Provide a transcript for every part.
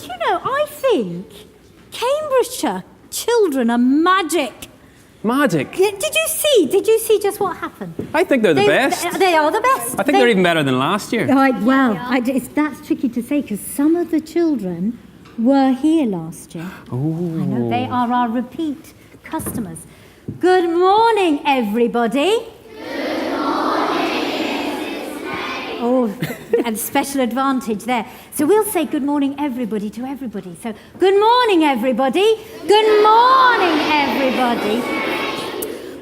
you know, I think Cambridgeshire children are magic. Magic? Did you see just what happened? I think they're the best. They are the best. I think they're even better than last year. That's tricky to say because some of the children were here last year. Oh. I know, they are our repeat customers. Good morning, everybody. Good morning, Mrs. May. Oh, and special advantage there. So we'll say good morning, everybody, to everybody. So, good morning, everybody. Good morning, everybody.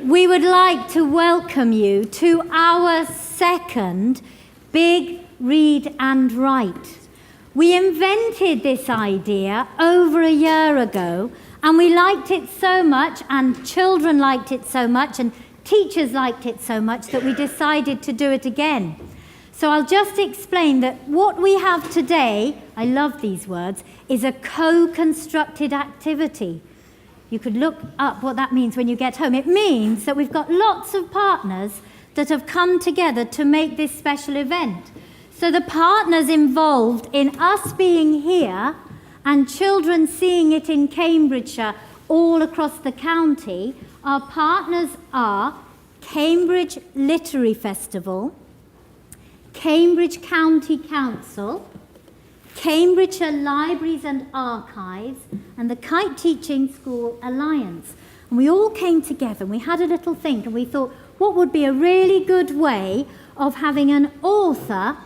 We would like to welcome you to our second Big Read and Write. We invented this idea over a year ago, and we liked it so much, and children liked it so much, and teachers liked it so much that we decided to do it again. So I'll just explain that what we have today, I love these words, is a co-constructed activity. You could look up what that means when you get home. It means that we've got lots of partners that have come together to make this special event. So the partners involved in us being here and children seeing it in Cambridgeshire all across the county, our partners are Cambridge Literary Festival, Cambridge County Council, Cambridgeshire Libraries and Archives, and the Kite Teaching School Alliance. And we all came together and we had a little think and we thought, what would be a really good way of having an author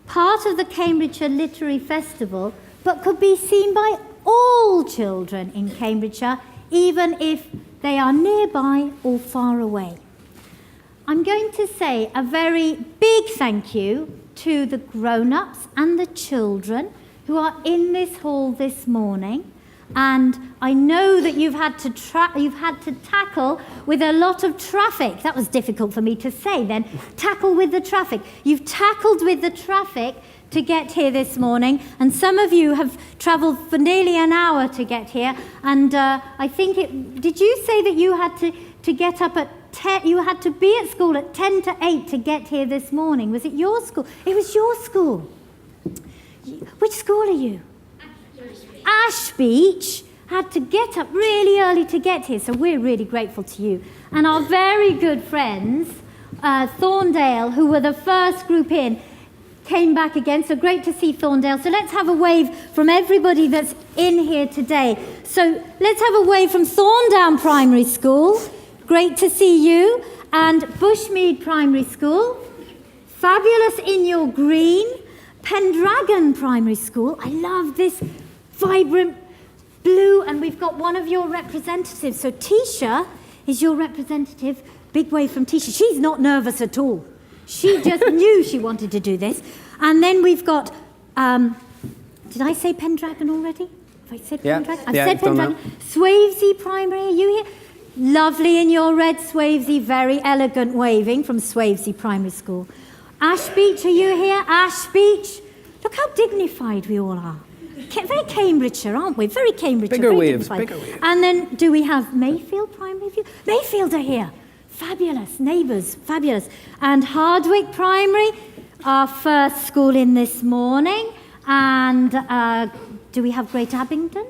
part of the Cambridgeshire Literary Festival, but could be seen by all children in Cambridgeshire, even if they are nearby or far away. I'm going to say a very big thank you to the grown-ups and the children who are in this hall this morning. And I know that you've had to tackle with a lot of traffic. That was difficult for me to say then. Tackle with the traffic. You've tackled with the traffic to get here this morning, and some of you have travelled for nearly an hour to get here. And I think did you say that you had to get up at 10? You had to be at school at 10 to 8 to get here this morning. Was it your school? It was your school. Which school are you? Ash Beach. Had to get up really early to get here, so we're really grateful to you. And our very good friends, Thorndale, who were the first group in, came back again, so great to see Thorndale. So let's have a wave from everybody that's in here today. So let's have a wave from Thorndown Primary School. Great to see you. And Bushmead Primary School. Fabulous in your green. Pendragon Primary School. I love this vibrant blue, and we've got one of your representatives. So Tisha is your representative. Big wave from Tisha. She's not nervous at all. She just knew she wanted to do this. And then we've got, did I say Pendragon already? Have I said Pendragon? I've said Pendragon. Swavesey Primary, are you here? Lovely in your red, Swavesey, very elegant waving from Swavesey Primary School. Ash Beach, are you here? Ash Beach. Look how dignified we all are. Very Cambridgeshire, aren't we? Very Cambridgeshire. Bigger very waves, dignified. bigger waves. And then do we have Mayfield Primary View? Mayfield are here. Fabulous, neighbours, fabulous. And Hardwick Primary, our first school in this morning. And do we have Great Abingdon?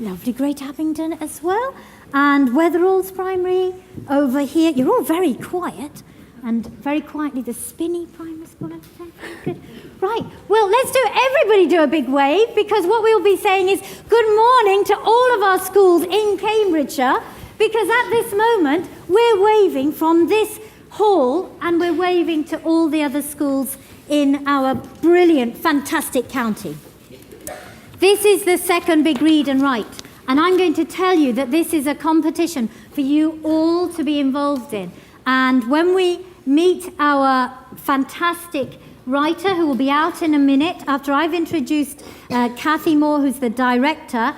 Lovely Great Abingdon as well. And Wetherall's Primary over here. You're all very quiet. And very quietly, the Spinney Primary School over there. Very good. Right, well, everybody do a big wave, because what we'll be saying is good morning to all of our schools in Cambridgeshire, because at this moment, we're waving from this hall, and we're waving to all the other schools in our brilliant, fantastic county. This is the second Big Read and Write, and I'm going to tell you that this is a competition for you all to be involved in. And when we meet our fantastic writer, who will be out in a minute, after I've introduced Kathy Moore, who's the director,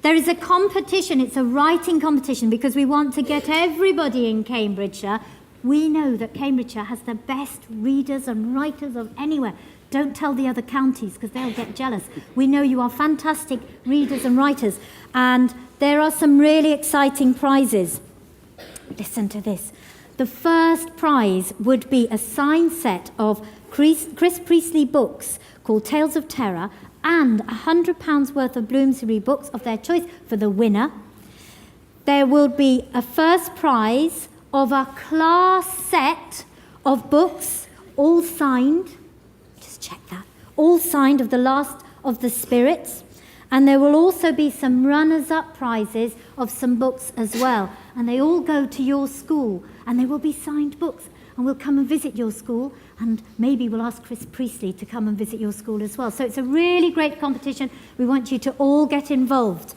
there is a competition. It's a writing competition, because we want to get everybody in Cambridgeshire. We know that Cambridgeshire has the best readers and writers of anywhere. Don't tell the other counties, because they'll get jealous. We know you are fantastic readers and writers. And there are some really exciting prizes. Listen to this. The first prize would be a signed set of Chris Priestley books called Tales of Terror, and £100 worth of Bloomsbury books of their choice for the winner. There will be a first prize of a class set of books, all signed. Just check that. All signed of the last of the Spirits. And there will also be some runners-up prizes of some books as well. And they all go to your school. And they will be signed books. And we'll come and visit your school. And maybe we'll ask Chris Priestley to come and visit your school as well. So it's a really great competition. We want you to all get involved.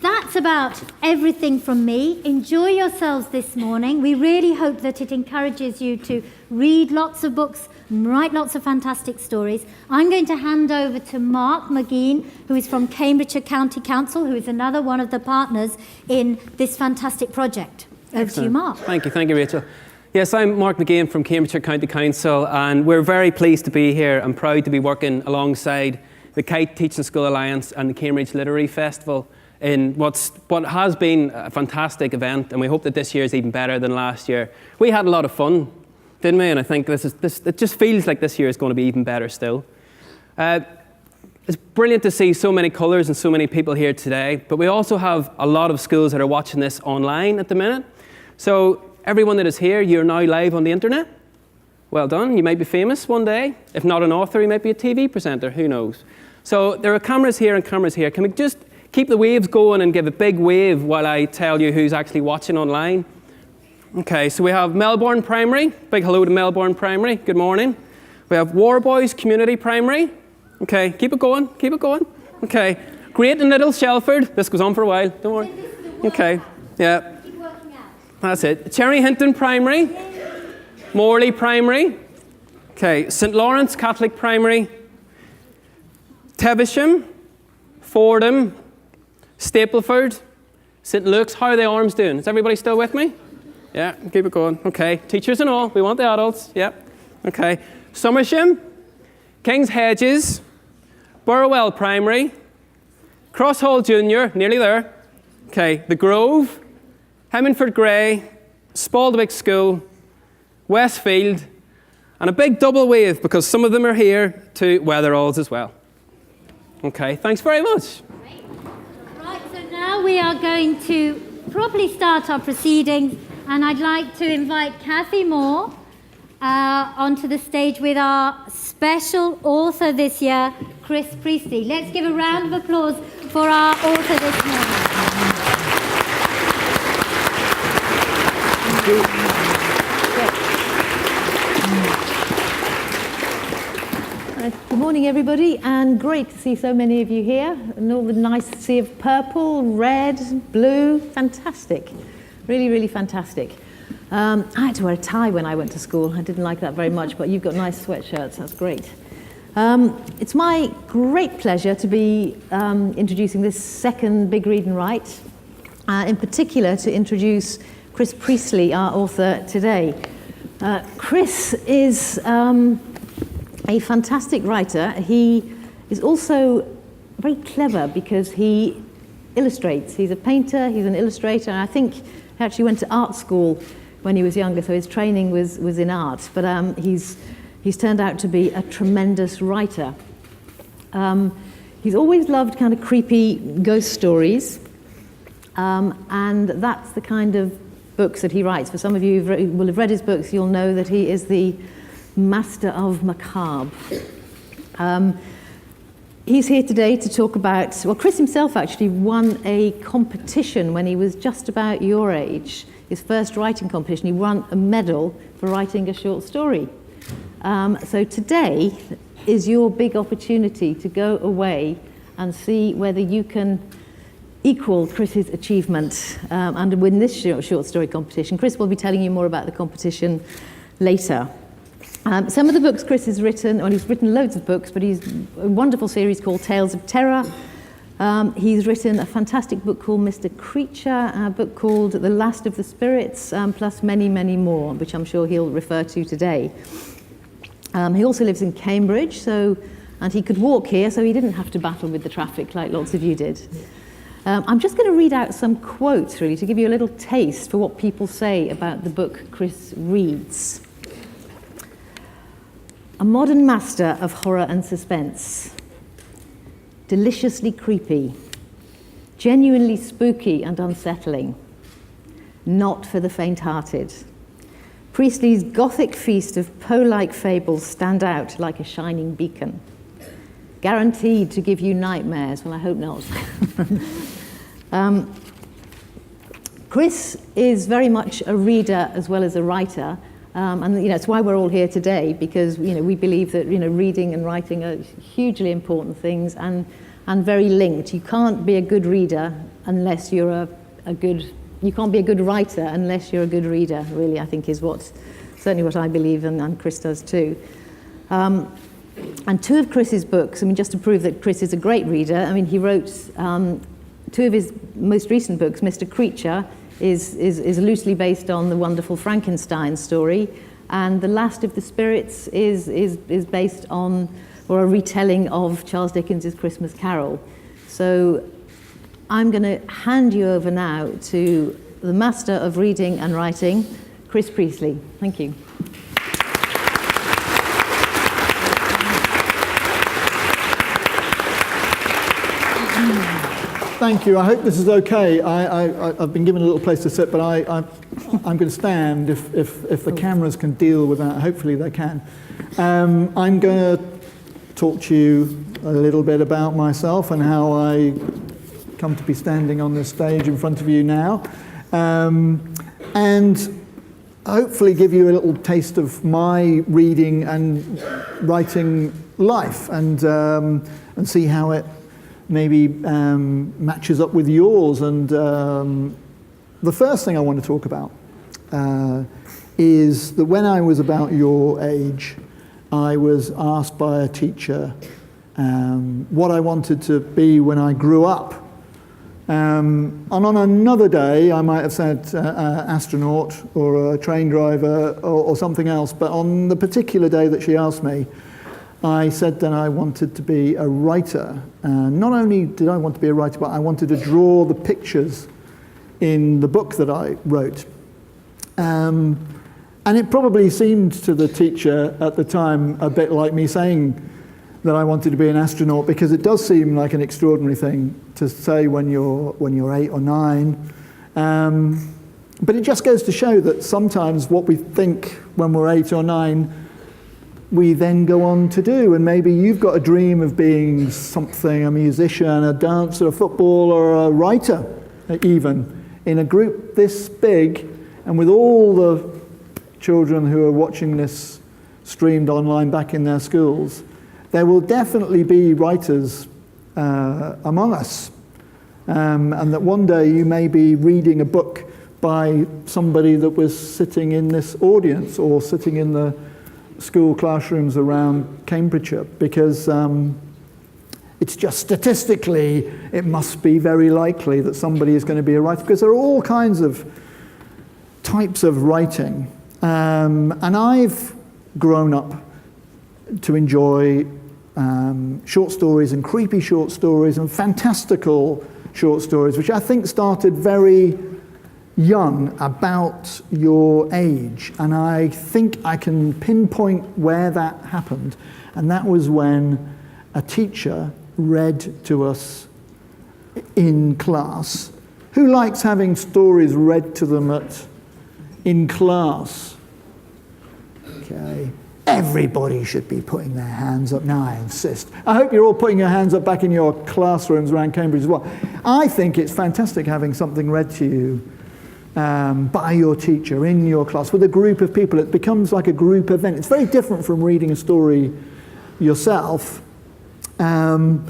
That's about everything from me. Enjoy yourselves this morning. We really hope that it encourages you to read lots of books and write lots of fantastic stories. I'm going to hand over to Mark McGean, who is from Cambridgeshire County Council, who is another one of the partners in this fantastic project. Over to you, Mark. Thank you, Rachel. Yes, I'm Mark McGean from Cambridgeshire County Council, and we're very pleased to be here and proud to be working alongside the Kite Teaching School Alliance and the Cambridge Literary Festival in what has been a fantastic event, and we hope that this year is even better than last year. We had a lot of fun, didn't we? And I think it just feels like this year is going to be even better still. It's brilliant to see so many colours and so many people here today, but we also have a lot of schools that are watching this online at the minute. So everyone that is here, you're now live on the internet. Well done. You might be famous one day. If not an author, you might be a TV presenter. Who knows? So there are cameras here and cameras here. Can we just keep the waves going and give a big wave while I tell you who's actually watching online? Okay, so we have Melbourne Primary. Big hello to Melbourne Primary. Good morning. We have Warboys Community Primary. Okay, keep it going, keep it going. Okay, Great and Little Shelford. This goes on for a while, don't worry. Okay, yeah. Keep working out. That's it. Cherry Hinton Primary. Morley Primary. Okay, St Lawrence Catholic Primary. Tevisham. Fordham. Stapleford, St Luke's. How are the arms doing? Is everybody still with me? Yeah, keep it going. Okay, teachers and all. We want the adults. Yep. Okay. Somersham, King's Hedges, Burwell Primary, Crosshall Junior, nearly there. Okay, The Grove, Hemmingford Grey, Spaldwick School, Westfield, and a big double wave because some of them are here to Weatheralls as well. Okay, thanks very much. Right, so now we are going to properly start our proceedings, and I'd like to invite Kathy Moore onto the stage with our special author this year, Chris Priestley. Let's give a round of applause for our author this morning. Good morning, everybody, and great to see so many of you here, and all the nice sea of purple, red, blue. Fantastic. Really, really fantastic. I had to wear a tie when I went to school. I didn't like that very much, but you've got nice sweatshirts. That's great. It's my great pleasure to be introducing this second Big Read and Write, in particular to introduce Chris Priestley, our author today. Chris is a fantastic writer. He is also very clever because he illustrates. He's a painter, he's an illustrator, and I think he actually went to art school when he was younger, so his training was in art. But he's turned out to be a tremendous writer. He's always loved kind of creepy ghost stories, and that's the kind of books that he writes. For some of you who will have read his books, you'll know that he is the master of macabre. He's here today to talk about, well, Chris himself actually won a competition when he was just about your age, his first writing competition. He won a medal for writing a short story. So today is your big opportunity to go away and see whether you can equal Chris's achievement and win this short story competition. Chris will be telling you more about the competition later. Some of the books Chris has written, well, he's written loads of books, but he's a wonderful series called Tales of Terror. He's written a fantastic book called Mr. Creature, a book called The Last of the Spirits, plus many, many more, which I'm sure he'll refer to today. He also lives in Cambridge, and he could walk here, so he didn't have to battle with the traffic like lots of you did. I'm just going to read out some quotes, really, to give you a little taste for what people say about the book Chris reads. A modern master of horror and suspense. deliciously creepy, genuinely spooky and unsettling, not for the faint-hearted. Priestley's Gothic feast of Poe-like fables stand out like a shining beacon, guaranteed to give you nightmares. Well, I hope not. Chris is very much a reader as well as a writer, and it's why we're all here today, because we believe that reading and writing are hugely important things and very linked. You can't be a good reader unless you're you can't be a good writer unless you're a good reader, really, I think is certainly what I believe, and Chris does too. And two of Chris's books, just to prove that Chris is a great reader, he wrote two of his most recent books. Mr. Creature is loosely based on the wonderful Frankenstein story, and The Last of the Spirits is based on, or a retelling of, Charles Dickens' Christmas Carol. So I'm going to hand you over now to the Master of Reading and Writing, Chris Priestley. Thank you. Thank you. I hope this is okay. I've been given a little place to sit, but I'm going to stand if the cameras can deal with that. Hopefully they can. I'm going to talk to you a little bit about myself and how I come to be standing on this stage in front of you now, and hopefully give you a little taste of my reading and writing life, and see how it maybe matches up with yours. And the first thing I want to talk about is that when I was about your age, I was asked by a teacher what I wanted to be when I grew up. And on another day, I might have said astronaut or a train driver or something else, but on the particular day that she asked me, I said that I wanted to be a writer. Not only did I want to be a writer, but I wanted to draw the pictures in the book that I wrote. And it probably seemed to the teacher at the time a bit like me saying that I wanted to be an astronaut, because it does seem like an extraordinary thing to say when you're 8 or 9. But it just goes to show that sometimes what we think when we're 8 or 9, we then go on to do. And maybe you've got a dream of being something, a musician, a dancer, a footballer, or a writer, even, in a group this big, and with all the children who are watching this streamed online back in their schools. There will definitely be writers among us, and that one day you may be reading a book by somebody that was sitting in this audience or sitting in the school classrooms around Cambridgeshire, because it's just statistically, it must be very likely that somebody is going to be a writer, because there are all kinds of types of writing. And I've grown up to enjoy short stories and creepy short stories and fantastical short stories, which I think started very young, about your age. And I think I can pinpoint where that happened. And that was when a teacher read to us in class. Who likes having stories read to them in class? Okay. Everybody should be putting their hands up. Now I insist. I hope you're all putting your hands up back in your classrooms around Cambridge as well. I think it's fantastic having something read to you by your teacher in your class with a group of people. It becomes like a group event. It's very different from reading a story yourself. And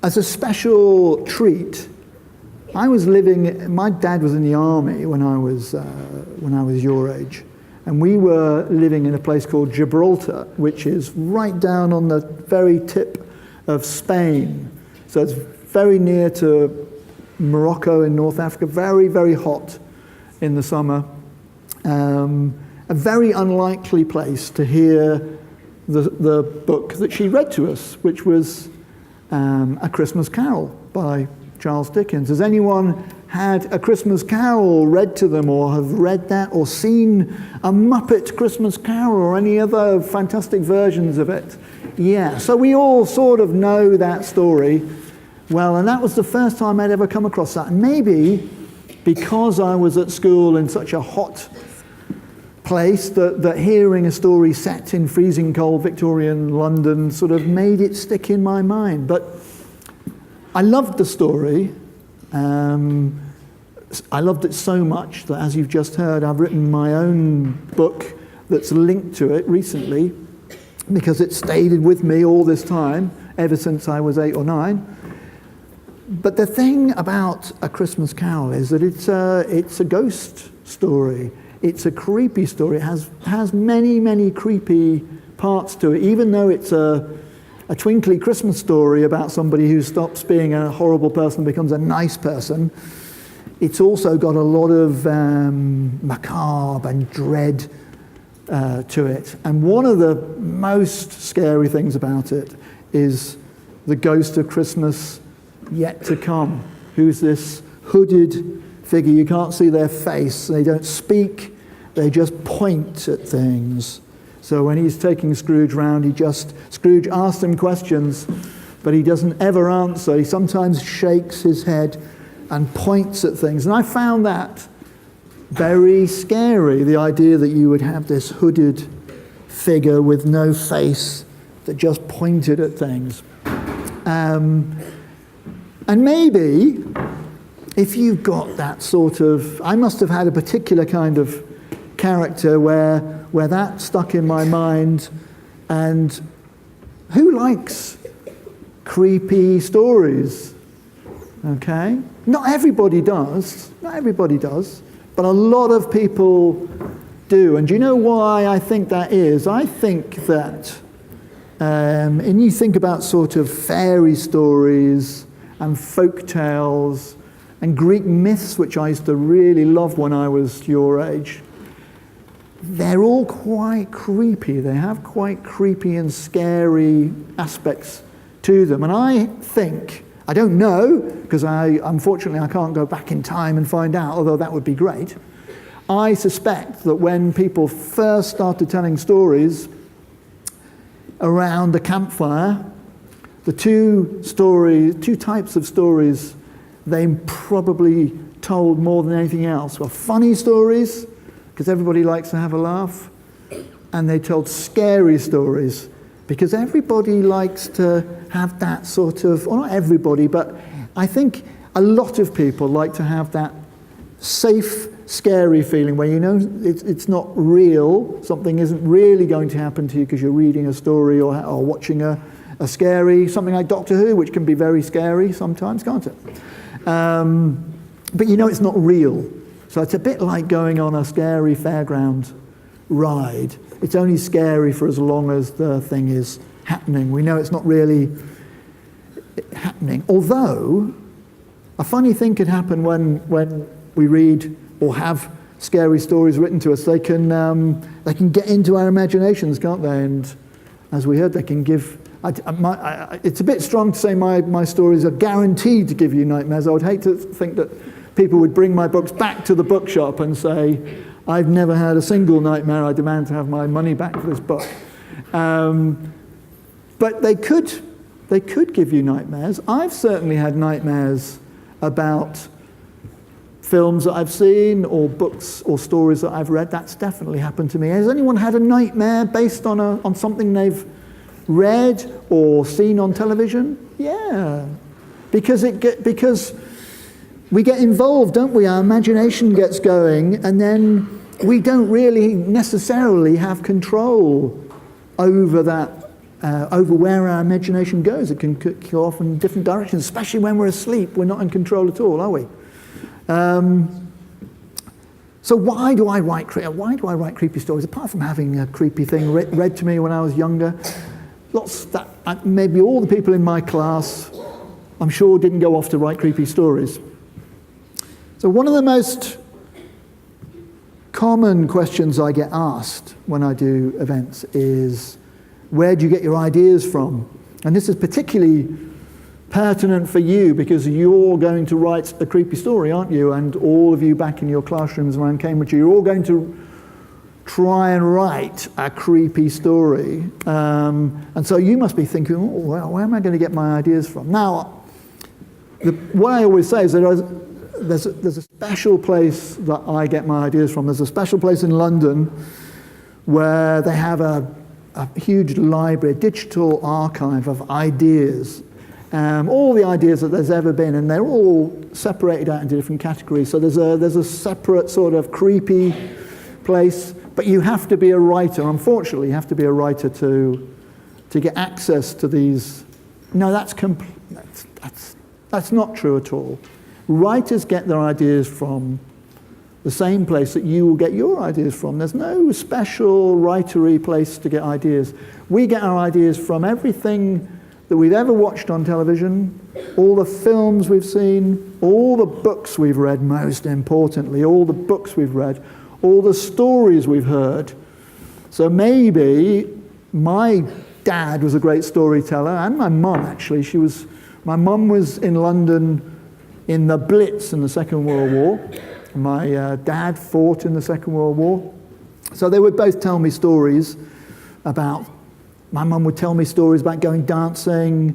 as a special treat, my dad was in the army when I was your age. And we were living in a place called Gibraltar, which is right down on the very tip of Spain. So it's very near to Morocco in North Africa, very, very hot in the summer. A very unlikely place to hear the book that she read to us, which was A Christmas Carol by Charles Dickens. Has anyone had a Christmas Carol read to them, or have read that, or seen a Muppet Christmas Carol, or any other fantastic versions of it? Yeah, so we all sort of know that story well, and that was the first time I'd ever come across that. And maybe because I was at school in such a hot place, that hearing a story set in freezing cold Victorian London sort of made it stick in my mind. But I loved the story. I loved it so much that, as you've just heard, I've written my own book that's linked to it recently, because it stayed with me all this time, ever since I was 8 or 9. But the thing about A Christmas Carol is that it's a ghost story. It's a creepy story. It has many, many creepy parts to it, even though it's a twinkly Christmas story about somebody who stops being a horrible person and becomes a nice person. It's also got a lot of macabre and dread to it. And one of the most scary things about it is the ghost of Christmas yet to come, who's this hooded figure. You can't see their face. They don't speak. They just point at things. So when he's taking Scrooge round, Scrooge asks him questions, but he doesn't ever answer. He sometimes shakes his head and points at things. And I found that very scary, the idea that you would have this hooded figure with no face that just pointed at things. And maybe if you've got that sort of, I must have had a particular kind of character where that stuck in my mind. And who likes creepy stories? Okay? Not everybody does, but a lot of people do. And do you know why I think that is? I think that, and you think about sort of fairy stories and folk tales and Greek myths, which I used to really love when I was your age, they're all quite creepy. They have quite creepy and scary aspects to them. And I think, I don't know, because unfortunately I can't go back in time and find out, although that would be great. I suspect that when people first started telling stories around the campfire, the two types of stories they probably told more than anything else were funny stories, because everybody likes to have a laugh, and they told scary stories, because everybody likes to have that sort of, well, not everybody, but I think a lot of people like to have that safe, scary feeling where you know it's not real, something isn't really going to happen to you because you're reading a story or watching a scary, something like Doctor Who, which can be very scary sometimes, can't it? But you know it's not real. So it's a bit like going on a scary fairground ride. It's only scary for as long as the thing is happening. We know it's not really happening. Although, a funny thing could happen when we read or have scary stories written to us. They can get into our imaginations, can't they? And as we heard, they can give... it's a bit strong to say my stories are guaranteed to give you nightmares. I would hate to think that people would bring my books back to the bookshop and say, I've never had a single nightmare, I demand to have my money back for this book. But they could give you nightmares. I've certainly had nightmares about films that I've seen or books or stories that I've read. That's definitely happened to me. Has anyone had a nightmare based on something they've read or seen on television? Yeah, because we get involved, don't we? Our imagination gets going, and then we don't really necessarily have control over that, over where our imagination goes. It can go off in different directions, especially when we're asleep. We're not in control at all, are we? So why do I write creepy stories? Apart from having a creepy thing read to me when I was younger, maybe all the people in my class, I'm sure, didn't go off to write creepy stories. So one of the most common questions I get asked when I do events is, where do you get your ideas from? And this is particularly pertinent for you because you're going to write a creepy story, aren't you? And all of you back in your classrooms around Cambridge, you're all going to try and write a creepy story. And so you must be thinking, oh, well, where am I going to get my ideas from? Now, what I always say is that there's a special place that I get my ideas from. There's a special place in London where they have a huge library, a digital archive of ideas. All the ideas that there's ever been, and they're all separated out into different categories. So there's a separate sort of creepy place, but you have to be a writer. Unfortunately, you have to be a writer to get access to these. No, that's not true at all. Writers get their ideas from the same place that you will get your ideas from. There's no special writery place to get ideas. We get our ideas from everything that we've ever watched on television, all the films we've seen, all the books we've read, most importantly, all the books we've read, all the stories we've heard. So maybe my dad was a great storyteller, and my mum actually. My mum was in London in the Blitz in the Second World War. My dad fought in the Second World War. So they would both tell me stories about, my mum would tell me stories about going dancing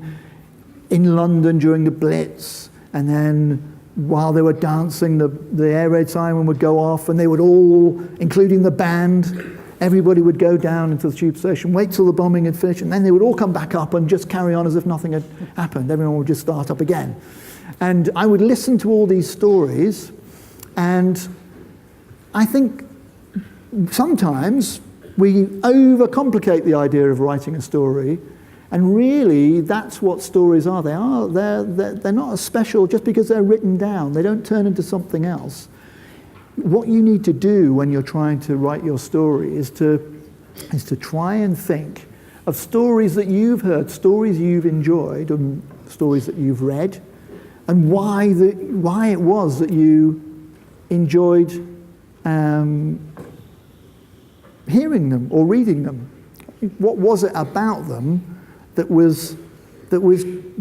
in London during the Blitz, and then while they were dancing, the air raid siren would go off, and they would all, including the band, everybody would go down into the tube station, wait till the bombing had finished, and then they would all come back up and just carry on as if nothing had happened. Everyone would just start up again. And I would listen to all these stories, and I think sometimes we overcomplicate the idea of writing a story, and really that's what stories are. They're not as special just because they're written down. They don't turn into something else. What you need to do when you're trying to write your story is to try and think of stories that you've heard, stories you've enjoyed, and stories that you've read, and why it was that you enjoyed hearing them or reading them. What was it about them that was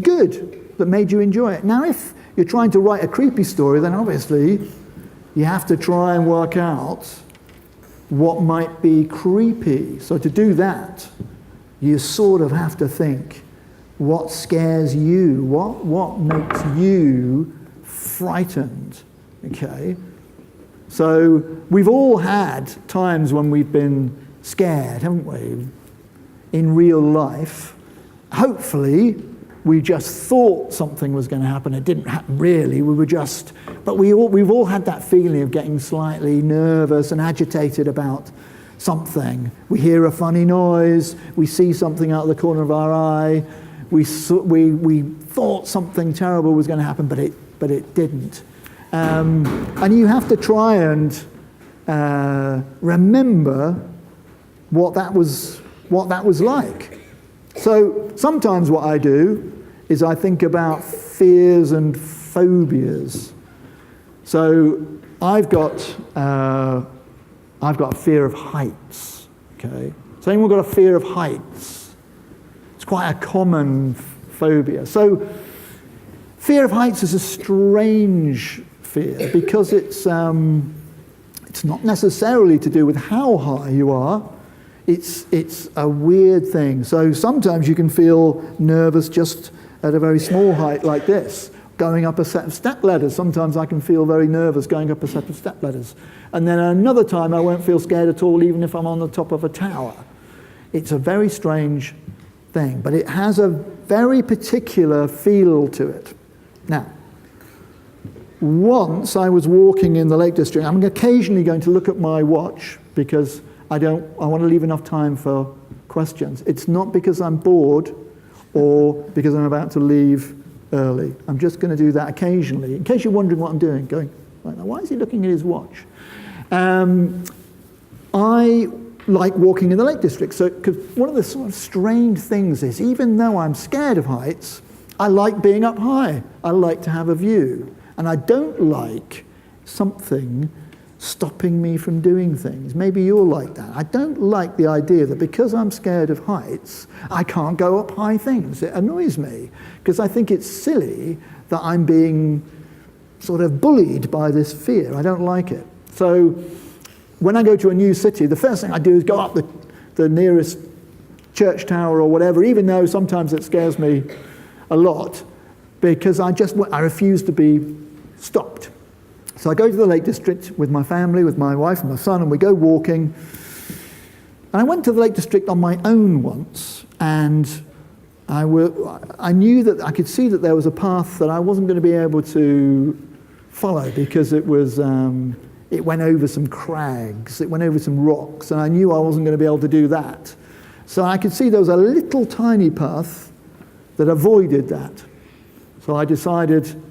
good, that made you enjoy it? Now, if you're trying to write a creepy story, then obviously you have to try and work out what might be creepy. So to do that, you sort of have to think, what scares you? What makes you frightened? Okay? So we've all had times when we've been scared, haven't we? In real life. Hopefully, we just thought something was going to happen. It didn't happen really. But we've all had that feeling of getting slightly nervous and agitated about something. We hear a funny noise. We see something out of the corner of our eye. We thought something terrible was going to happen, but it didn't. And you have to try and remember what that was like. So sometimes what I do is I think about fears and phobias. So I've got a fear of heights. Okay, so anyone got a fear of heights? It's quite a common phobia. So fear of heights is a strange fear because it's not necessarily to do with how high you are. It's a weird thing. So sometimes you can feel nervous just at a very small height like this, going up a set of step ladders. Sometimes I can feel very nervous going up a set of step ladders. And then another time I won't feel scared at all even if I'm on the top of a tower. It's a very strange thing, but it has a very particular feel to it. Now, once I was walking in the Lake District. I'm occasionally going to look at my watch because I want to leave enough time for questions. It's not because I'm bored or because I'm about to leave early. I'm just going to do that occasionally. In case you're wondering what I'm doing, going, right now, why is he looking at his watch? I like walking in the Lake District. So, because one of the sort of strange things is, even though I'm scared of heights, I like being up high. I like to have a view. And I don't like something stopping me from doing things. Maybe you're like that. I don't like the idea that because I'm scared of heights, I can't go up high things. It annoys me because I think it's silly that I'm being sort of bullied by this fear. I don't like it. So when I go to a new city, the first thing I do is go up the nearest church tower or whatever, even though sometimes it scares me a lot, because I refuse to be stopped. So I go to the Lake District with my family, with my wife and my son, and we go walking. And I went to the Lake District on my own once, and I knew that I could see that there was a path that I wasn't going to be able to follow because it went over some crags, it went over some rocks, and I knew I wasn't going to be able to do that. So I could see there was a little tiny path that avoided that. So I decided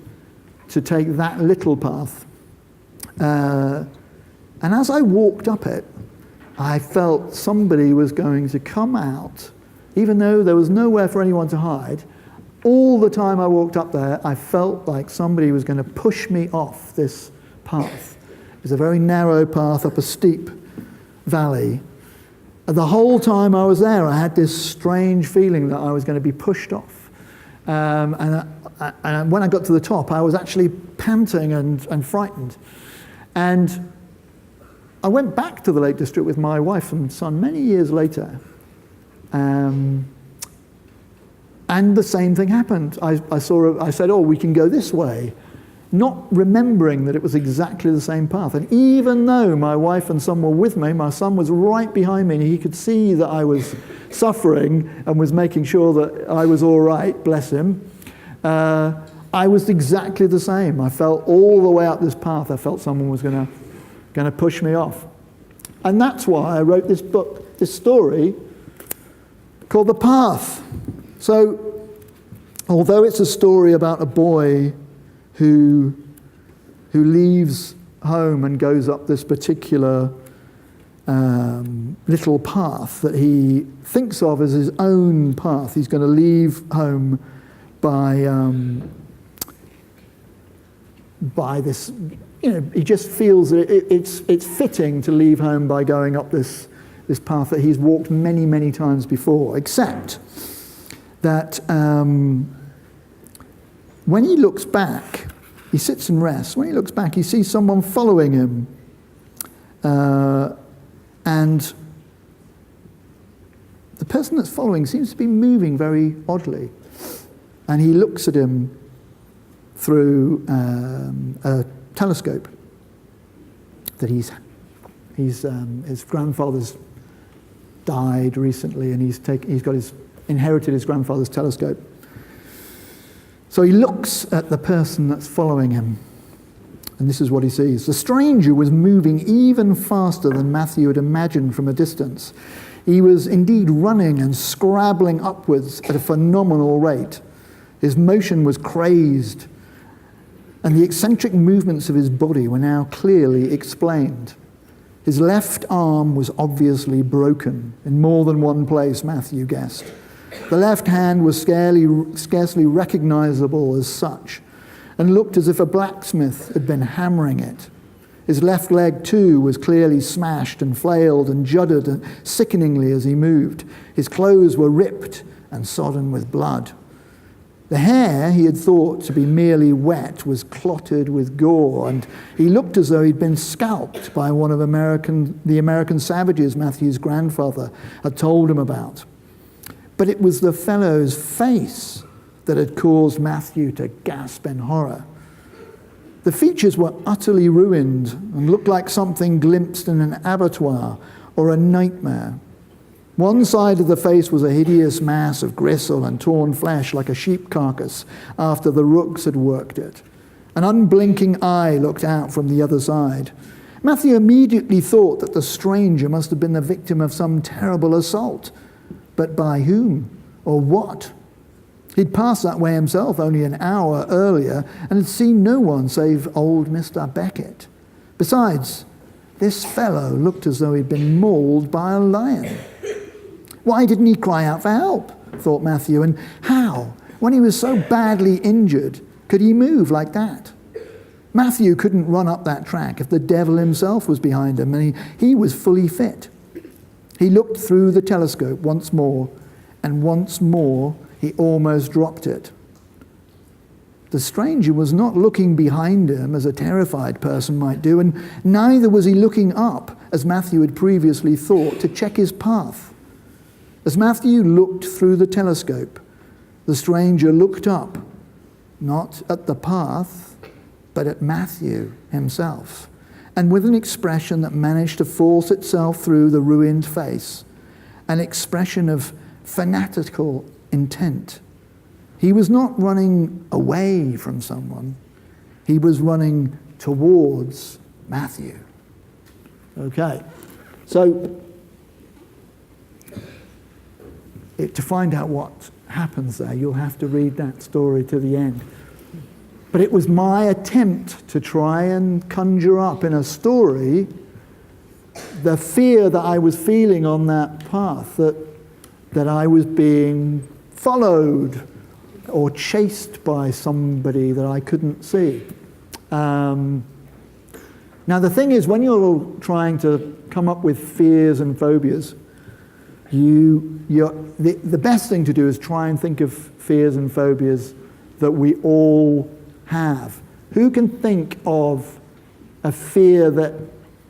to take that little path. And as I walked up it, I felt somebody was going to come out, even though there was nowhere for anyone to hide. All the time I walked up there, I felt like somebody was going to push me off this path. It was a very narrow path up a steep valley. And the whole time I was there, I had this strange feeling that I was going to be pushed off. And when I got to the top, I was actually panting and frightened. And I went back to the Lake District with my wife and son many years later. And the same thing happened. I said, oh, we can go this way, not remembering that it was exactly the same path. And even though my wife and son were with me, my son was right behind me, and he could see that I was suffering and was making sure that I was all right, bless him. I was exactly the same. I felt all the way up this path, I felt someone was going to push me off. And that's why I wrote this book, this story, called The Path. So, although it's a story about a boy who leaves home and goes up this particular little path that he thinks of as his own path, he's going to leave home by this, he just feels that it's fitting to leave home by going up this path that he's walked many, many times before, except that when he looks back, he sits and rests. When he looks back, he sees someone following him. And the person that's following seems to be moving very oddly. And he looks at him through a telescope that his grandfather's died recently, and he's inherited his grandfather's telescope. So he looks at the person that's following him, and this is what he sees. The stranger was moving even faster than Matthew had imagined from a distance. He was indeed running and scrabbling upwards at a phenomenal rate. His motion was crazed, and the eccentric movements of his body were now clearly explained. His left arm was obviously broken in more than one place, Matthew guessed. The left hand was scarcely recognizable as such, and looked as if a blacksmith had been hammering it. His left leg, too, was clearly smashed and flailed and juddered sickeningly as he moved. His clothes were ripped and sodden with blood. The hair he had thought to be merely wet was clotted with gore, and he looked as though he'd been scalped by one of the American savages Matthew's grandfather had told him about. But it was the fellow's face that had caused Matthew to gasp in horror. The features were utterly ruined and looked like something glimpsed in an abattoir or a nightmare. One side of the face was a hideous mass of gristle and torn flesh like a sheep carcass after the rooks had worked it. An unblinking eye looked out from the other side. Matthew immediately thought that the stranger must have been the victim of some terrible assault. But by whom or what? He'd passed that way himself only an hour earlier and had seen no one save old Mr. Beckett. Besides, this fellow looked as though he'd been mauled by a lion. Why didn't he cry out for help, thought Matthew, and how, when he was so badly injured, could he move like that? Matthew couldn't run up that track if the devil himself was behind him, and he was fully fit. He looked through the telescope once more, and once more he almost dropped it. The stranger was not looking behind him as a terrified person might do, and neither was he looking up, as Matthew had previously thought, to check his path. As Matthew looked through the telescope, the stranger looked up, not at the path, but at Matthew himself, and with an expression that managed to force itself through the ruined face, an expression of fanatical intent. He was not running away from someone. He was running towards Matthew. Okay, so to find out what happens there, you'll have to read that story to the end. But it was my attempt to try and conjure up in a story the fear that I was feeling on that path, that I was being followed or chased by somebody that I couldn't see. Now the thing is, when you're trying to come up with fears and phobias, the best thing to do is try and think of fears and phobias that we all have. Who can think of a fear that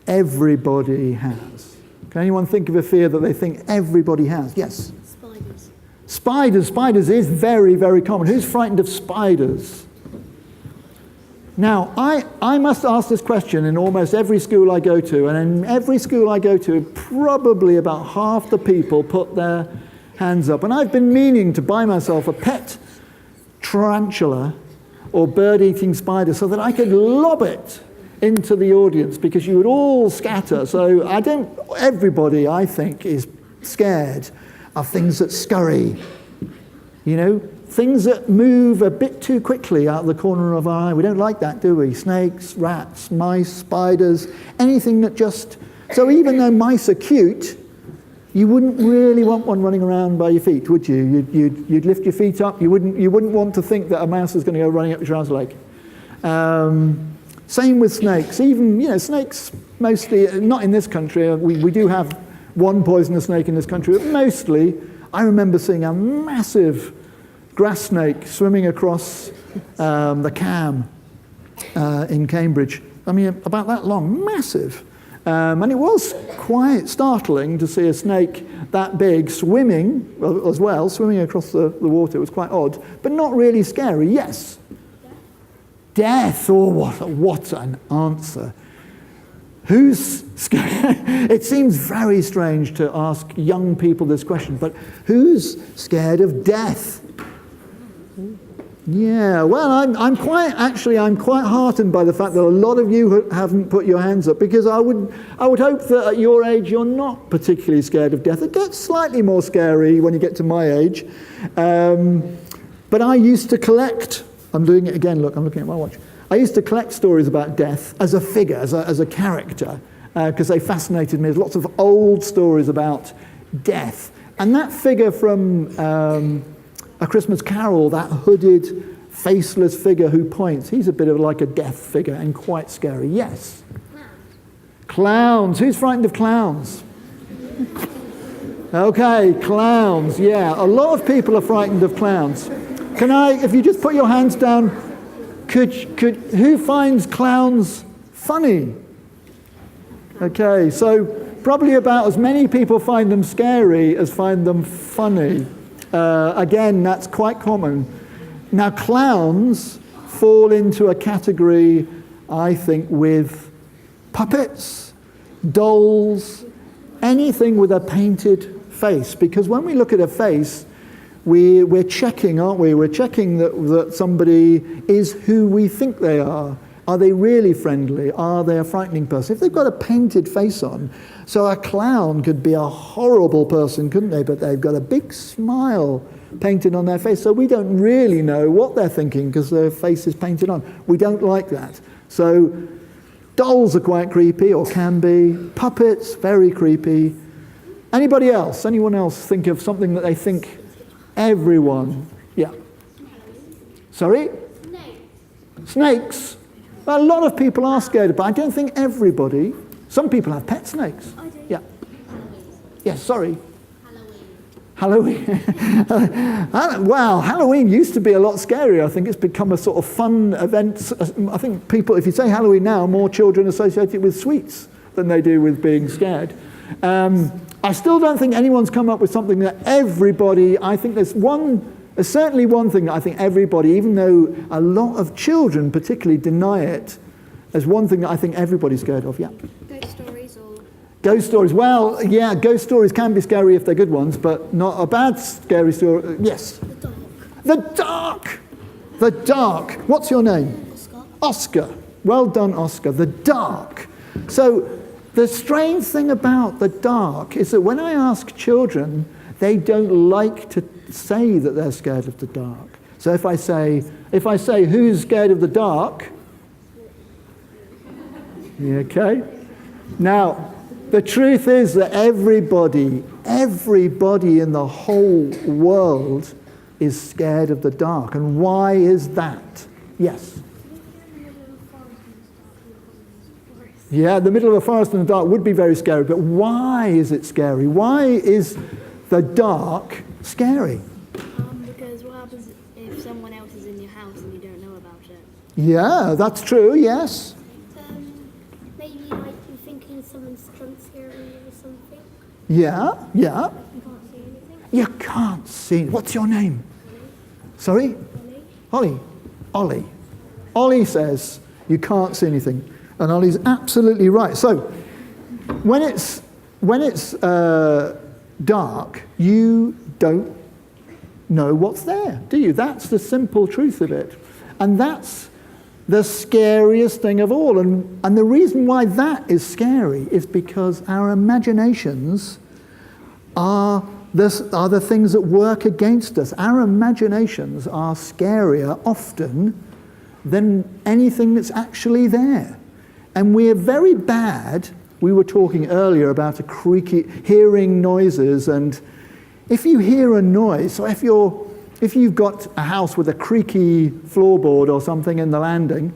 everybody has? Can anyone think of a fear that they think everybody has? Yes? Spiders is very, very common. Who's frightened of spiders? Now, I must ask this question in almost every school I go to, and in every school I go to, probably about half the people put their hands up. And I've been meaning to buy myself a pet tarantula or bird-eating spider so that I could lob it into the audience, because you would all scatter. So everybody, I think, is scared of things that scurry, things that move a bit too quickly out of the corner of our eye. We don't like that, do we? Snakes, rats, mice, spiders, anything that just... So even though mice are cute, you wouldn't really want one running around by your feet, would you? You'd lift your feet up. You wouldn't want to think that a mouse is going to go running up your trouser leg. Same with snakes. Even, snakes mostly, not in this country. We do have one poisonous snake in this country, but mostly I remember seeing a massive grass snake swimming across the Cam in Cambridge. I mean, about that long, massive. And it was quite startling to see a snake that big swimming across the water. It was quite odd, but not really scary. Yes. Death. Oh, what an answer. Who's scared? It seems very strange to ask young people this question, but who's scared of death? Yeah, well, I'm quite heartened by the fact that a lot of you haven't put your hands up, because I would hope that at your age you're not particularly scared of death. It gets slightly more scary when you get to my age. But I used to collect, I'm doing it again, look, I'm looking at my watch. I used to collect stories about death as a figure, as a character, because they fascinated me. There's lots of old stories about death. And that figure from A Christmas Carol, that hooded, faceless figure who points, he's a bit of like a death figure and quite scary. Yes? Clowns. Who's frightened of clowns? Okay, clowns, yeah. A lot of people are frightened of clowns. If you just put your hands down, who finds clowns funny? Okay, so probably about as many people find them scary as find them funny. Again, that's quite common. Now, clowns fall into a category, I think, with puppets, dolls, anything with a painted face. Because when we look at a face, we're checking, aren't we? We're checking that somebody is who we think they are. Are they really friendly? Are they a frightening person? If they've got a painted face on, so a clown could be a horrible person, couldn't they? But they've got a big smile painted on their face, so we don't really know what they're thinking because their face is painted on. We don't like that. So dolls are quite creepy, or can be. Puppets, very creepy. Anybody else? Anyone else think of something that they think everyone? Yeah. Sorry? Snakes. A lot of people are scared, but I don't think everybody. Some people have pet snakes. I do. Yeah. Yes, sorry. Halloween. Halloween. Wow, Halloween used to be a lot scarier. I think it's become a sort of fun event. I think people, if you say Halloween now, more children associate it with sweets than they do with being scared. I still don't think anyone's come up with something that everybody, I think there's certainly one thing that I think everybody, even though a lot of children particularly deny it, there's one thing that I think everybody's scared of, yeah. Ghost stories or... Ghost stories. Well, yeah, ghost stories can be scary if they're good ones, but not a bad scary story. Yes. The dark. The dark. The dark. What's your name? Oscar. Oscar. Well done, Oscar. The dark. So the strange thing about the dark is that when I ask children, they don't like to say that they're scared of the dark. So if I say, who's scared of the dark? Okay. Now, the truth is that everybody in the whole world is scared of the dark. And why is that? Yes. Yeah, the middle of a forest in the dark would be very scary, but why is it scary? Why is the dark scary? Because what happens if someone else is in your house and you don't know about it? Yeah, that's true, yes. Maybe like you're thinking someone's drunk scary or something. Yeah. You can't see anything. You can't see. What's your name? Sorry? Ollie. Ollie. Ollie says you can't see anything. And Ollie's absolutely right. So when it's dark, you don't know what's there, do you? That's the simple truth of it. And that's the scariest thing of all. And the reason why that is scary is because our imaginations are the things that work against us. Our imaginations are scarier often than anything that's actually there. And we're very bad. We were talking earlier about hearing noises, and if you hear a noise, so if you've got a house with a creaky floorboard or something in the landing,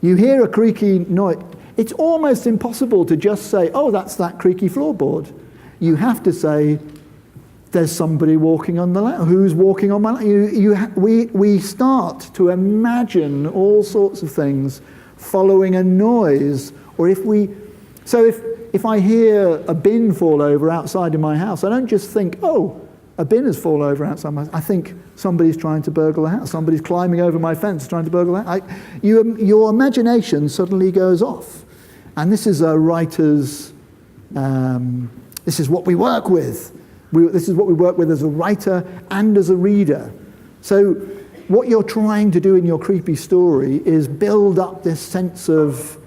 you hear a creaky noise, it's almost impossible to just say, oh, that's that creaky floorboard. You have to say, there's somebody walking on the landing. Who's walking on my landing? We start to imagine all sorts of things following a noise, or if I hear a bin fall over outside of my house, I don't just think, oh, a bin has fallen over outside my house. I think somebody's trying to burgle the house. Somebody's climbing over my fence trying to burgle the house. Your imagination suddenly goes off. And this is a writer's, this is what we work with. This is what we work with as a writer and as a reader. So what you're trying to do in your creepy story is build up this sense of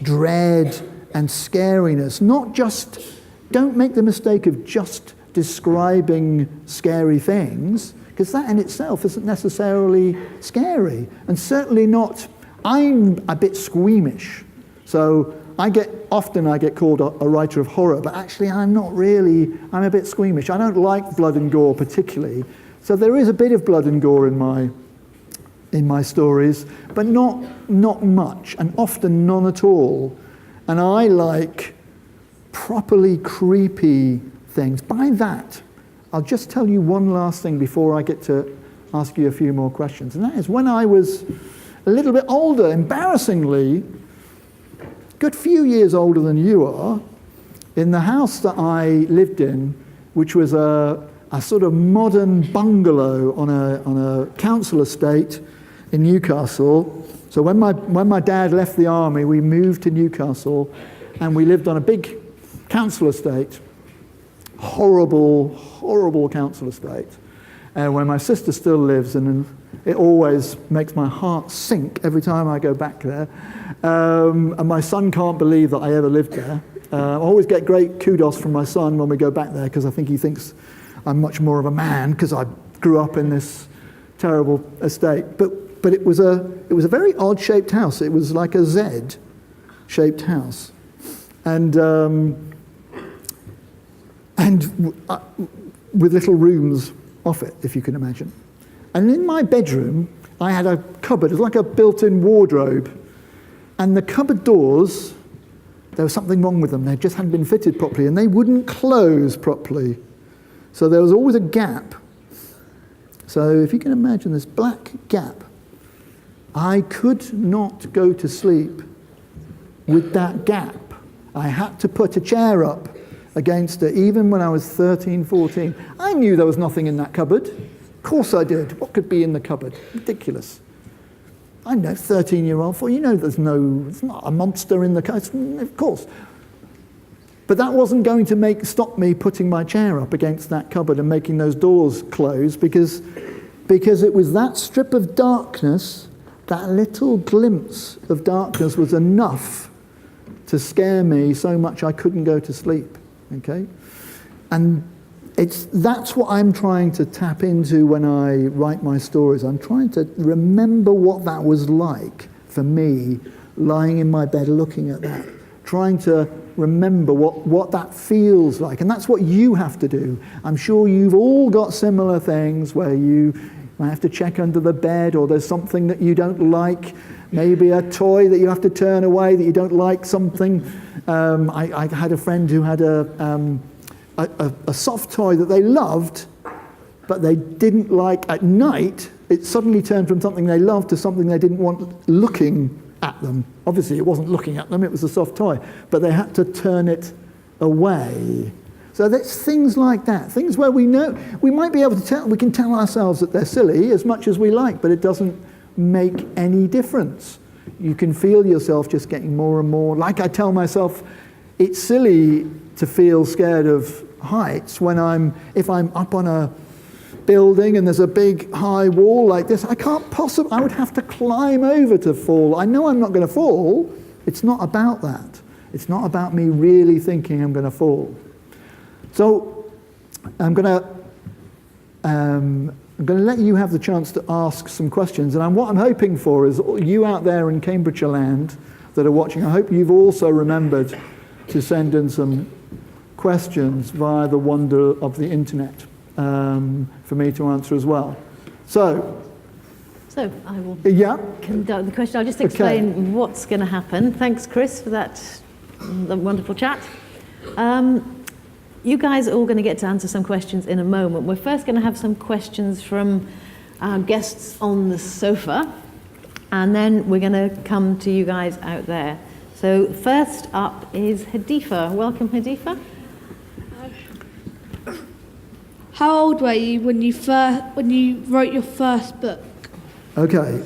dread and scariness. Don't make the mistake of just describing scary things, because that in itself isn't necessarily scary. And certainly not, I'm a bit squeamish. So I get called a writer of horror, but actually I'm not really, I'm a bit squeamish. I don't like blood and gore particularly. So there is a bit of blood and gore in my stories, but not much, and often none at all. And I like properly creepy things. By that, I'll just tell you one last thing before I get to ask you a few more questions. And that is, when I was a little bit older, embarrassingly, a good few years older than you are, in the house that I lived in, which was a sort of modern bungalow on a council estate in Newcastle. So when my dad left the army, we moved to Newcastle, and we lived on a big council estate. Horrible, horrible council estate, where my sister still lives, and it always makes my heart sink every time I go back there. And my son can't believe that I ever lived there. I always get great kudos from my son when we go back there, because I think he thinks I'm much more of a man because I grew up in this terrible estate. But it was a very odd-shaped house. It was like a Z-shaped house, and with little rooms off it, if you can imagine. And in my bedroom, I had a cupboard. It was like a built-in wardrobe And the cupboard doors, there was something wrong with them. They just hadn't been fitted properly, and they wouldn't close properly. So there was always a gap. So if you can imagine this black gap, I could not go to sleep with that gap. I had to put a chair up against it, even when I was 13, 14. I knew there was nothing in that cupboard. Of course I did. What could be in the cupboard? Ridiculous. I know, 13-year-old, for you know it's not a monster in the cupboard, of course. But that wasn't going to stop me putting my chair up against that cupboard and making those doors close, because it was that strip of darkness, that little glimpse of darkness was enough to scare me so much I couldn't go to sleep, okay? And that's what I'm trying to tap into when I write my stories. I'm trying to remember what that was like for me, lying in my bed looking at that, trying to remember what that feels like. And that's what you have to do. I'm sure you've all got similar things where you might have to check under the bed, or there's something that you don't like, maybe a toy that you have to turn away that you don't like, something. I had a friend who had a soft toy that they loved, but they didn't like at night. It suddenly turned from something they loved to something they didn't want looking at them. Obviously, it wasn't looking at them, it was a soft toy, but they had to turn it away. So there's things like that, things where we know, we might be able to we can tell ourselves that they're silly as much as we like, but it doesn't make any difference. You can feel yourself just getting more and more, like I tell myself, it's silly to feel scared of heights if I'm up on a building and there's a big high wall like this. I would have to climb over to fall. I know I'm not going to fall. It's not about that. It's not about me really thinking I'm going to fall. So I'm going to let you have the chance to ask some questions. And what I'm hoping for is you out there in Cambridgeshire land that are watching, I hope you've also remembered to send in some questions via the wonder of the internet for me to answer as well. So I will conduct the question. I'll just explain what's going to happen. Thanks, Chris, for that wonderful chat. You guys are all going to get to answer some questions in a moment. We're first going to have some questions from our guests on the sofa, and then we're going to come to you guys out there. So first up is Hadifa. Welcome, Hadifa. How old were you when you wrote your first book? Okay,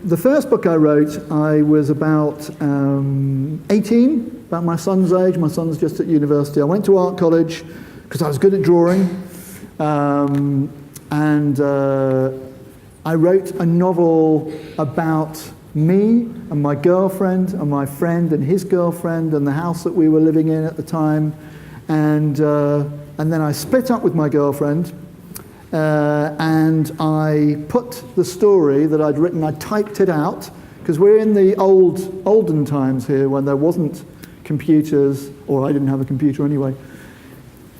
the first book I wrote, I was about 18. About my son's age. My son's just at university. I went to art college because I was good at drawing, and I wrote a novel about me and my girlfriend and my friend and his girlfriend and the house that we were living in at the time, and then I split up with my girlfriend, and I put the story that I'd written, I typed it out, because we're in the olden times here when there wasn't computers, or I didn't have a computer anyway.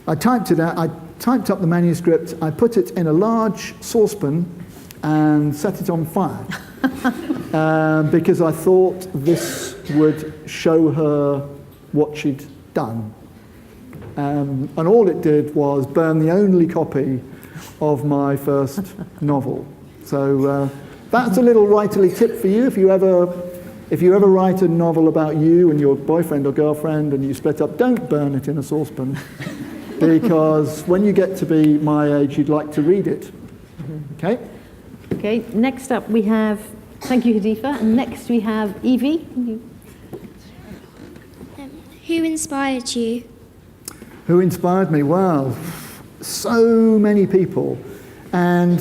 I typed it out, I typed up the manuscript, I put it in a large saucepan and set it on fire because I thought this would show her what she'd done. And all it did was burn the only copy of my first novel. So that's a little writerly tip for you. If you ever write a novel about you and your boyfriend or girlfriend and you split up, don't burn it in a saucepan because when you get to be my age, you'd like to read it. Okay? Okay, next up we have, thank you, Hadifa, and next we have Evie. Who inspired you? Who inspired me? Well, so many people. And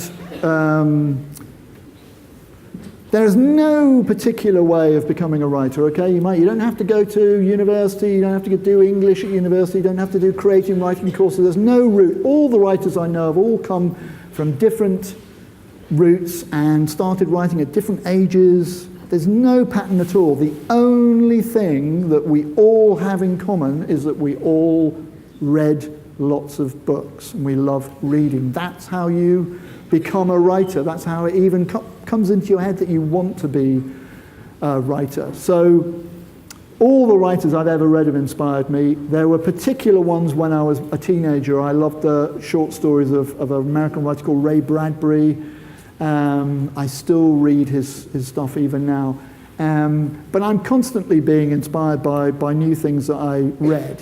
there's no particular way of becoming a writer, okay? You don't have to go to university, you don't have to do English at university, you don't have to do creative writing courses. There's no route. All the writers I know have all come from different routes and started writing at different ages. There's no pattern at all. The only thing that we all have in common is that we all read lots of books and we love reading. That's how you become a writer. That's how it even comes into your head that you want to be writer. So all the writers I've ever read have inspired me. There were particular ones when I was a teenager. I loved the short stories of an American writer called Ray Bradbury. I still read his stuff even now. But I'm constantly being inspired by new things that I read.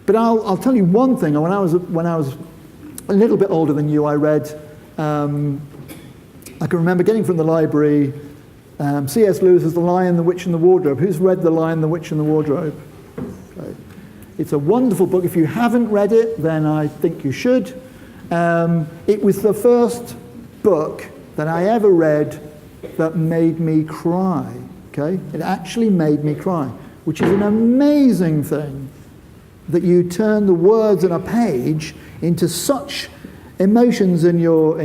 But I'll tell you one thing. When I was a little bit older than you, I read, I can remember getting from the library, C.S. Lewis's The Lion, the Witch and the Wardrobe. Who's read The Lion, the Witch and the Wardrobe? Okay. It's a wonderful book. If you haven't read it, then I think you should. It was the first book that I ever read that made me cry. Okay? It actually made me cry, which is an amazing thing, that you turn the words on a page into such emotions in your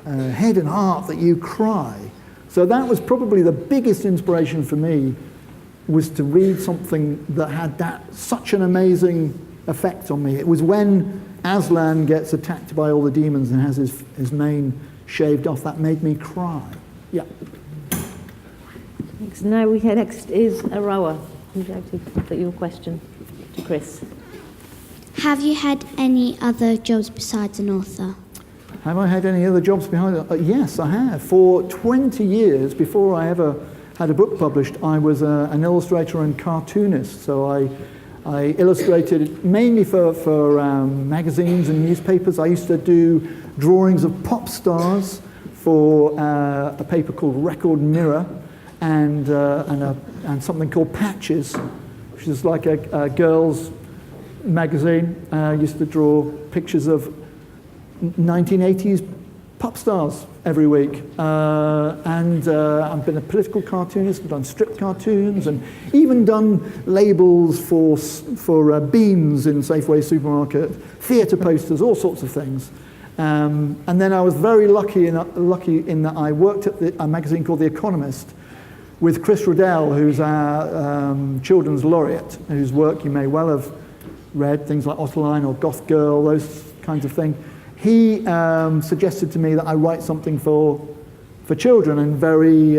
head and heart that you cry. So that was probably the biggest inspiration for me, was to read something that had such an amazing effect on me. It was when Aslan gets attacked by all the demons and has his mane shaved off, that made me cry. Yeah. Thanks. Now next is Arawa. Would you like to put your question to Chris? Have you had any other jobs besides an author? Have I had any other jobs behind it? Yes, I have. For 20 years, before I ever had a book published, I was an illustrator and cartoonist. So I illustrated mainly for magazines and newspapers. I used to do drawings of pop stars for a paper called Record Mirror and something called Patches, which is like a girls' magazine. I used to draw pictures of 1980s pop stars every week. And I've been a political cartoonist, I've done strip cartoons, and even done labels for beans in Safeway supermarket, theatre posters, all sorts of things. And then I was very lucky in that I worked at a magazine called The Economist with Chris Riddell, who's our children's laureate, whose work you may well have read, things like Ottoline or Goth Girl, those kinds of things. He suggested to me that I write something for children, and very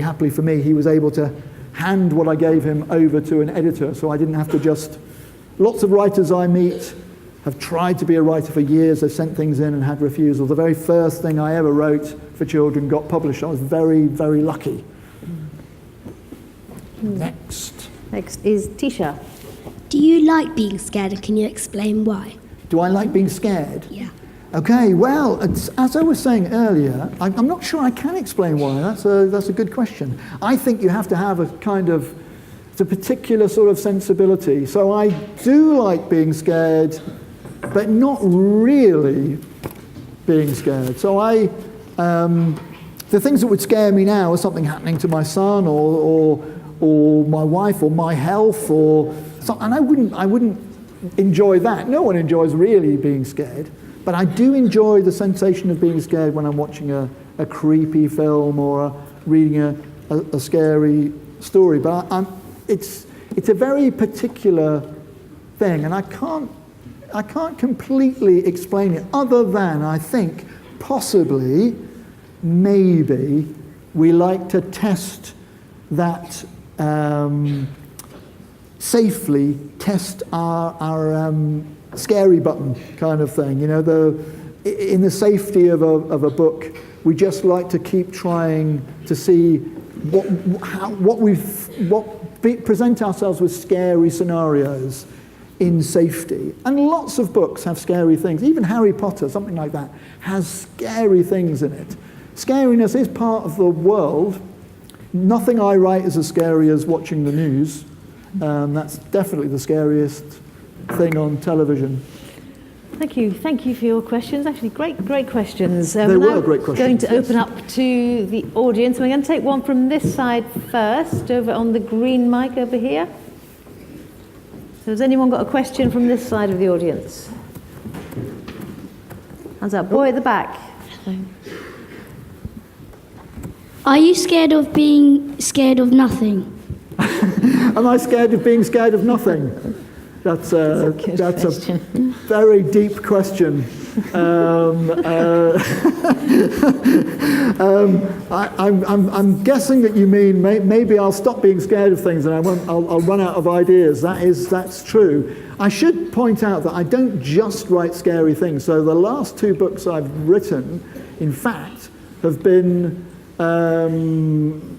happily for me, he was able to hand what I gave him over to an editor, so I didn't have to just... Lots of writers I meet have tried to be a writer for years, they've sent things in and had refusal. The very first thing I ever wrote for children got published. I was very, very lucky. Next. Next is Tisha. Do you like being scared, and can you explain why? Do I like being scared? Yeah. Okay, well, as I was saying earlier, I'm not sure I can explain why. That's a good question. I think you have to have it's a particular sort of sensibility. So I do like being scared, but not really being scared. So the things that would scare me now are something happening to my son or my wife or my health and I wouldn't enjoy that. No one enjoys really being scared, but I do enjoy the sensation of being scared when I'm watching a creepy film or reading a scary story. But it's a very particular thing, and I can't completely explain it, other than I think possibly, maybe, we like to test that safely, test our scary button kind of thing. You know, in the safety of a book, we just like to keep trying to see present ourselves with scary scenarios in safety. And lots of books have scary things. Even Harry Potter, something like that, has scary things in it. Scariness is part of the world. Nothing I write is as scary as watching the news. That's definitely the scariest thing on television. Thank you for your questions. Actually, great questions. They were great questions. Going to open up to the audience. We're going to take one from this side first, over on the green mic over here. So has anyone got a question from this side of the audience? Hands up. Boy at the back. Are you scared of being scared of nothing? Am I scared of being scared of nothing? That's a good a question. very deep question. I'm guessing that you mean maybe I'll stop being scared of things and I'll run out of ideas. That's true. I should point out that I don't just write scary things. So the last 2 books I've written, in fact, have been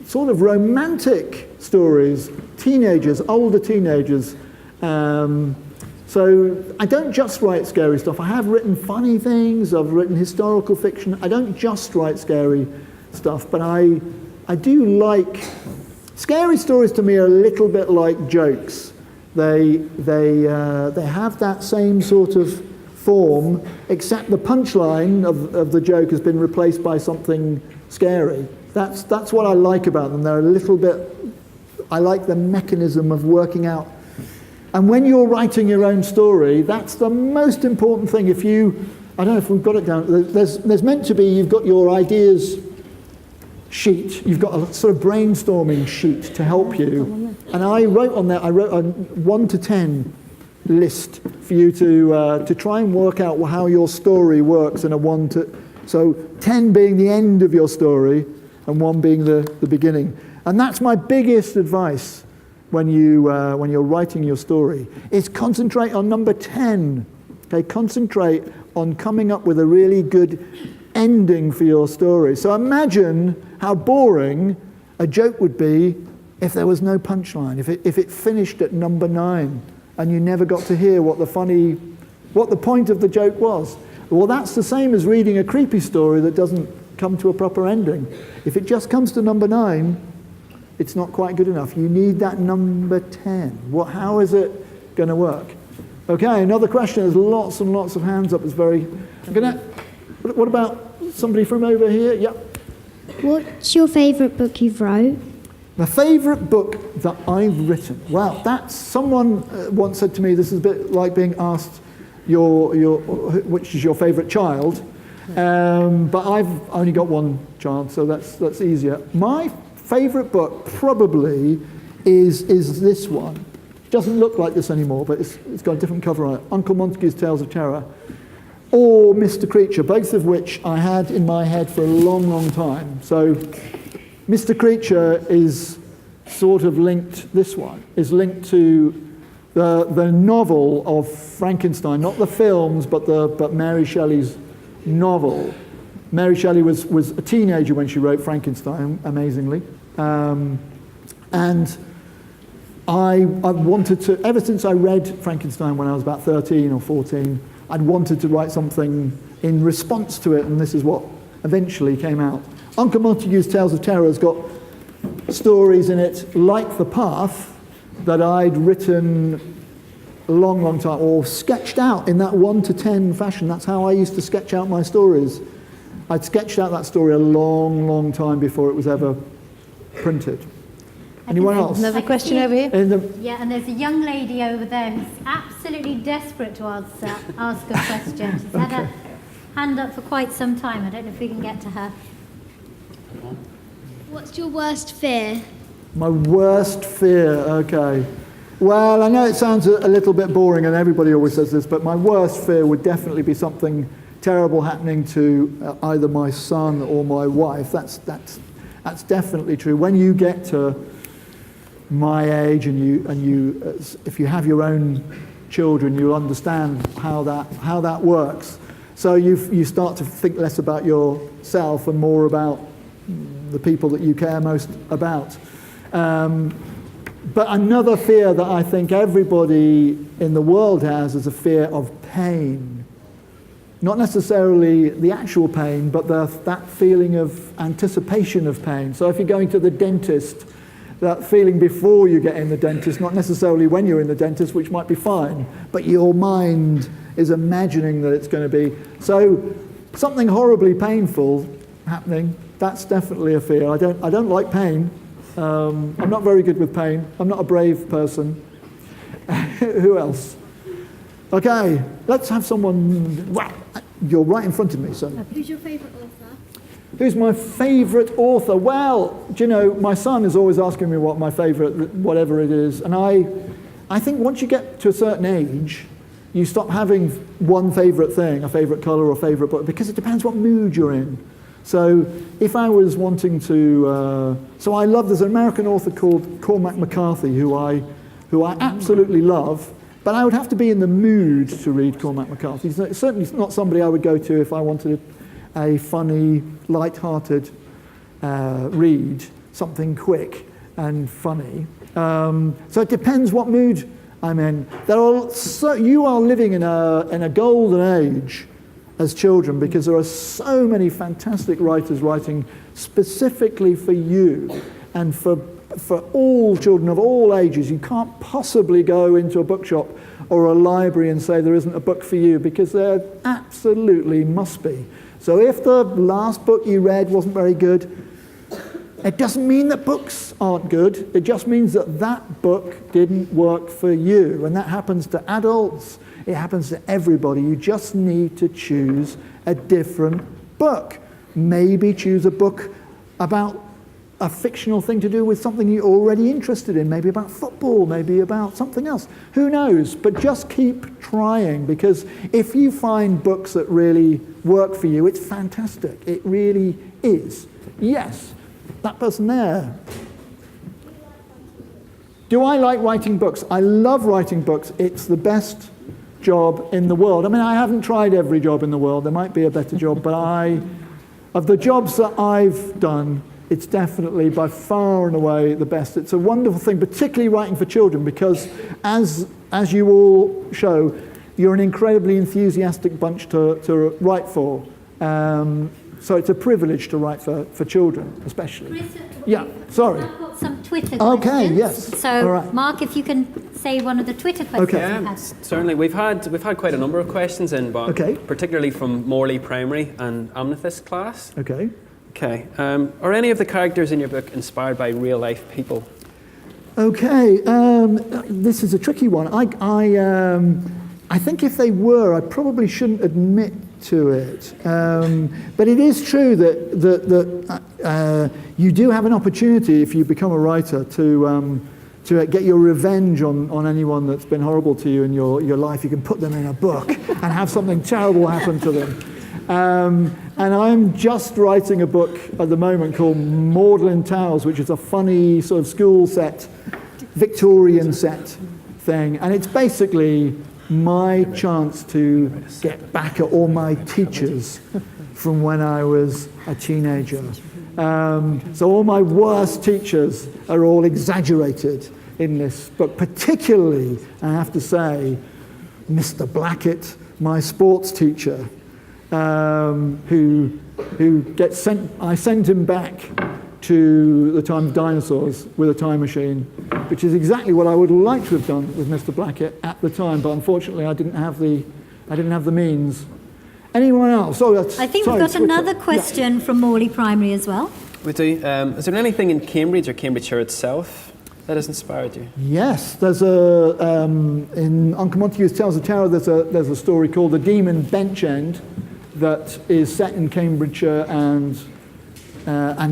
sort of romantic stories, older teenagers. So I don't just write scary stuff. I have written funny things, I've written historical fiction. I don't just write scary stuff, but I do like... Scary stories to me are a little bit like jokes. They have that same sort of form, except the punchline of the joke has been replaced by something scary. That's what I like about them. They're a little bit... I like the mechanism of working out. And when you're writing your own story, that's the most important thing. If you, I don't know if we've got it down, there's meant to be, you've got your ideas sheet, you've got a sort of brainstorming sheet to help you. And I wrote on there, I wrote a 1 to 10 list for you to try and work out how your story works in a 1 to, so 10 being the end of your story and 1 being the beginning. And that's my biggest advice when you're writing your story, is concentrate on number 10. Okay, concentrate on coming up with a really good ending for your story. So imagine how boring a joke would be if there was no punchline, if it finished at number 9 and you never got to hear what the point of the joke was. Well, that's the same as reading a creepy story that doesn't come to a proper ending. If it just comes to number 9, it's not quite good enough. You need that number 10. How is it going to work? Okay, another question. There's lots and lots of hands up. It's very... What about somebody from over here? Yep. What's your favourite book you've wrote? My favourite book that I've written. Well, that's... Someone once said to me, this is a bit like being asked which is your favourite child. But I've only got one child, so that's easier. My favourite book probably is this one. It doesn't look like this anymore, but it's got a different cover on it. Uncle Montague's Tales of Terror, or Mr. Creature, both of which I had in my head for a long, long time. So Mr. Creature is sort of linked, this one, is linked to the novel of Frankenstein, not the films, but Mary Shelley's novel. Mary Shelley was a teenager when she wrote Frankenstein, amazingly. And I wanted to, ever since I read Frankenstein when I was about 13 or 14, I'd wanted to write something in response to it, and this is what eventually came out. Uncle Montague's Tales of Terror has got stories in it like The Path that I'd written a long, long time, or sketched out in that 1 to 10 fashion. That's how I used to sketch out my stories. I'd sketched out that story a long, long time before it was ever printed. Anyone else? Another question over here? Yeah, and there's a young lady over there who's absolutely desperate to ask a question. She's had her hand up for quite some time. I don't know if we can get to her. What's your worst fear? My worst fear, okay. Well, I know it sounds a little bit boring, and everybody always says this, but my worst fear would definitely be something terrible happening to either my son or my wife. That's definitely true. When you get to my age and you if you have your own children, you'll understand how that works. So you start to think less about yourself and more about the people that you care most about. But another fear that I think everybody in the world has is a fear of pain. Not necessarily the actual pain, but that feeling of anticipation of pain. So if you're going to the dentist, that feeling before you get in the dentist, not necessarily when you're in the dentist, which might be fine, but your mind is imagining that it's going to be. So something horribly painful happening, that's definitely a fear. I don't like pain. I'm not very good with pain. I'm not a brave person. Who else? Okay, let's have someone. Wow, you're right in front of me, so. Who's your favourite author? Who's my favourite author? Well, do you know, my son is always asking me what my favourite, whatever it is, and I think once you get to a certain age, you stop having one favourite thing, a favourite colour or favourite book, because it depends what mood you're in. So if I was wanting to, there's an American author called Cormac McCarthy who I absolutely love, but I would have to be in the mood to read Cormac McCarthy. It's certainly not somebody I would go to if I wanted a funny, light-hearted read, something quick and funny. So it depends what mood I'm in. You are living in a golden age as children, because there are so many fantastic writers writing specifically for you and for all children of all ages. You can't possibly go into a bookshop or a library and say there isn't a book for you, because there absolutely must be. So if the last book you read wasn't very good, it doesn't mean that books aren't good. It just means that that book didn't work for you. And that happens to adults. It happens to everybody. You just need to choose a different book. Maybe choose a book about a fictional thing to do with something you're already interested in. Maybe about football, maybe about something else. Who knows? But just keep trying, because if you find books that really work for you, it's fantastic. It really is. Yes, that person there. Do I like writing books? I love writing books. It's the best job in the world. I mean, I haven't tried every job in the world. There might be a better job, but of the jobs that I've done, it's definitely by far and away the best. It's a wonderful thing, particularly writing for children, because as you all show, you're an incredibly enthusiastic bunch to write for. So it's a privilege to write for children, especially. Chris, yeah, sorry. I've got some Twitter questions. Okay, yes. So, all right. Mark, if you can say one of the Twitter questions you had. Certainly. We've had quite a number of questions in, but particularly from Morley Primary and Amethyst class. Okay. Okay. Are any of the characters in your book inspired by real life people? Okay. This is a tricky one. I think if they were, I probably shouldn't admit to it. But it is true that you do have an opportunity, if you become a writer, to get your revenge on anyone that's been horrible to you in your life. You can put them in a book and have something terrible happen to them. And I'm just writing a book at the moment called Magdalen Towers, which is a funny sort of school set, Victorian set thing. And it's basically my chance to get back at all my teachers from when I was a teenager. So all my worst teachers are all exaggerated in this book, particularly, I have to say, Mr. Blackett, my sports teacher, who gets sent. I sent him back to the time of dinosaurs with a time machine, which is exactly what I would like to have done with Mr. Blackett at the time, but unfortunately I didn't have the means. Anyone else? Oh, I think we've got another question from Morley Primary as well. We do. Is there anything in Cambridge or Cambridgeshire itself that has inspired you? Yes, there's in Uncle Montagu's Tales of Terror, there's a story called The Demon Bench End that is set in Cambridgeshire and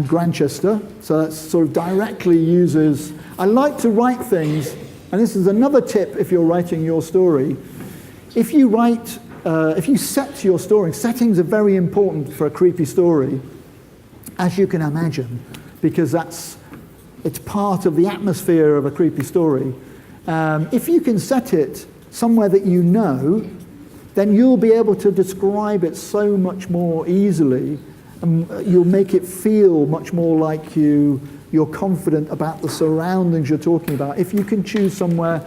Grantchester. So that sort of directly uses. I like to write things, and this is another tip if you're writing your story. If you set your story, settings are very important for a creepy story, as you can imagine, because it's part of the atmosphere of a creepy story. If you can set it somewhere that you know, then you'll be able to describe it so much more easily. You'll make it feel much more like you're confident about the surroundings you're talking about. If you can choose somewhere,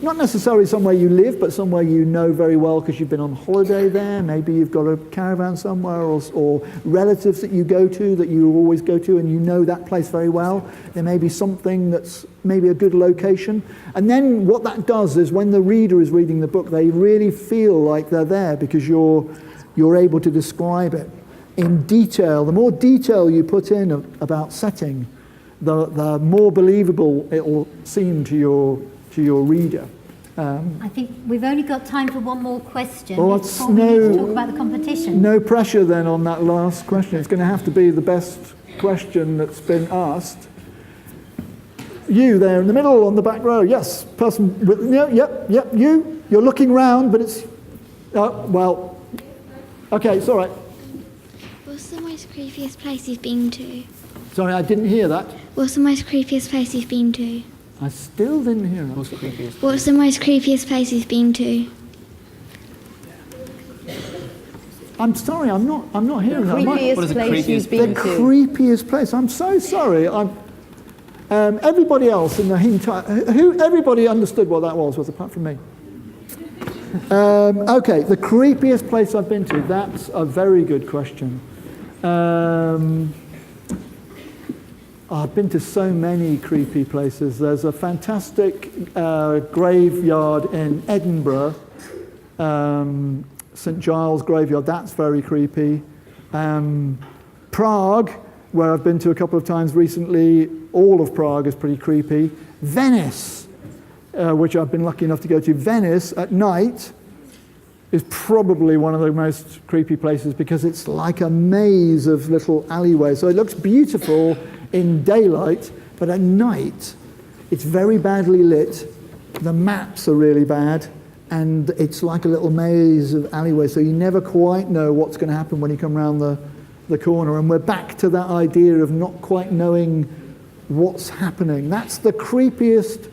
not necessarily somewhere you live, but somewhere you know very well because you've been on holiday there, maybe you've got a caravan somewhere, or relatives that you go to, that you always go to, and you know that place very well. There may be something that's maybe a good location. And then what that does is when the reader is reading the book, they really feel like they're there because you're able to describe it in detail. The more detail you put in about setting, the more believable it will seem to your reader. I think we've only got time for one more question Well, before we need to talk about the competition. No pressure then on that last question. It's going to have to be the best question that's been asked. You there in the middle on the back row. Yes, person with, yep, you. You're looking round, but it's, well, okay, it's all right. What's the most creepiest place you've been to? Sorry, I didn't hear that. What's the most creepiest place you've been to? I still didn't hear it. Most creepiest. What's the most creepiest place you've been to? I'm sorry, I'm not hearing that. Creepiest What is the place creepiest- you've The been to. creepiest place. I'm so sorry. Everybody else in the Hinton, everybody understood what that was apart from me. Okay, the creepiest place I've been to. That's a very good question. I've been to so many creepy places. There's a fantastic graveyard in Edinburgh, St Giles Graveyard. That's very creepy. Prague, where I've been to a couple of times recently, all of Prague is pretty creepy. Venice, which I've been lucky enough to go to. Venice at night is probably one of the most creepy places because it's like a maze of little alleyways. So it looks beautiful in daylight, but at night it's very badly lit. The maps are really bad, and it's like a little maze of alleyways, so you never quite know what's going to happen when you come around the corner. And we're back to that idea of not quite knowing what's happening. That's the creepiest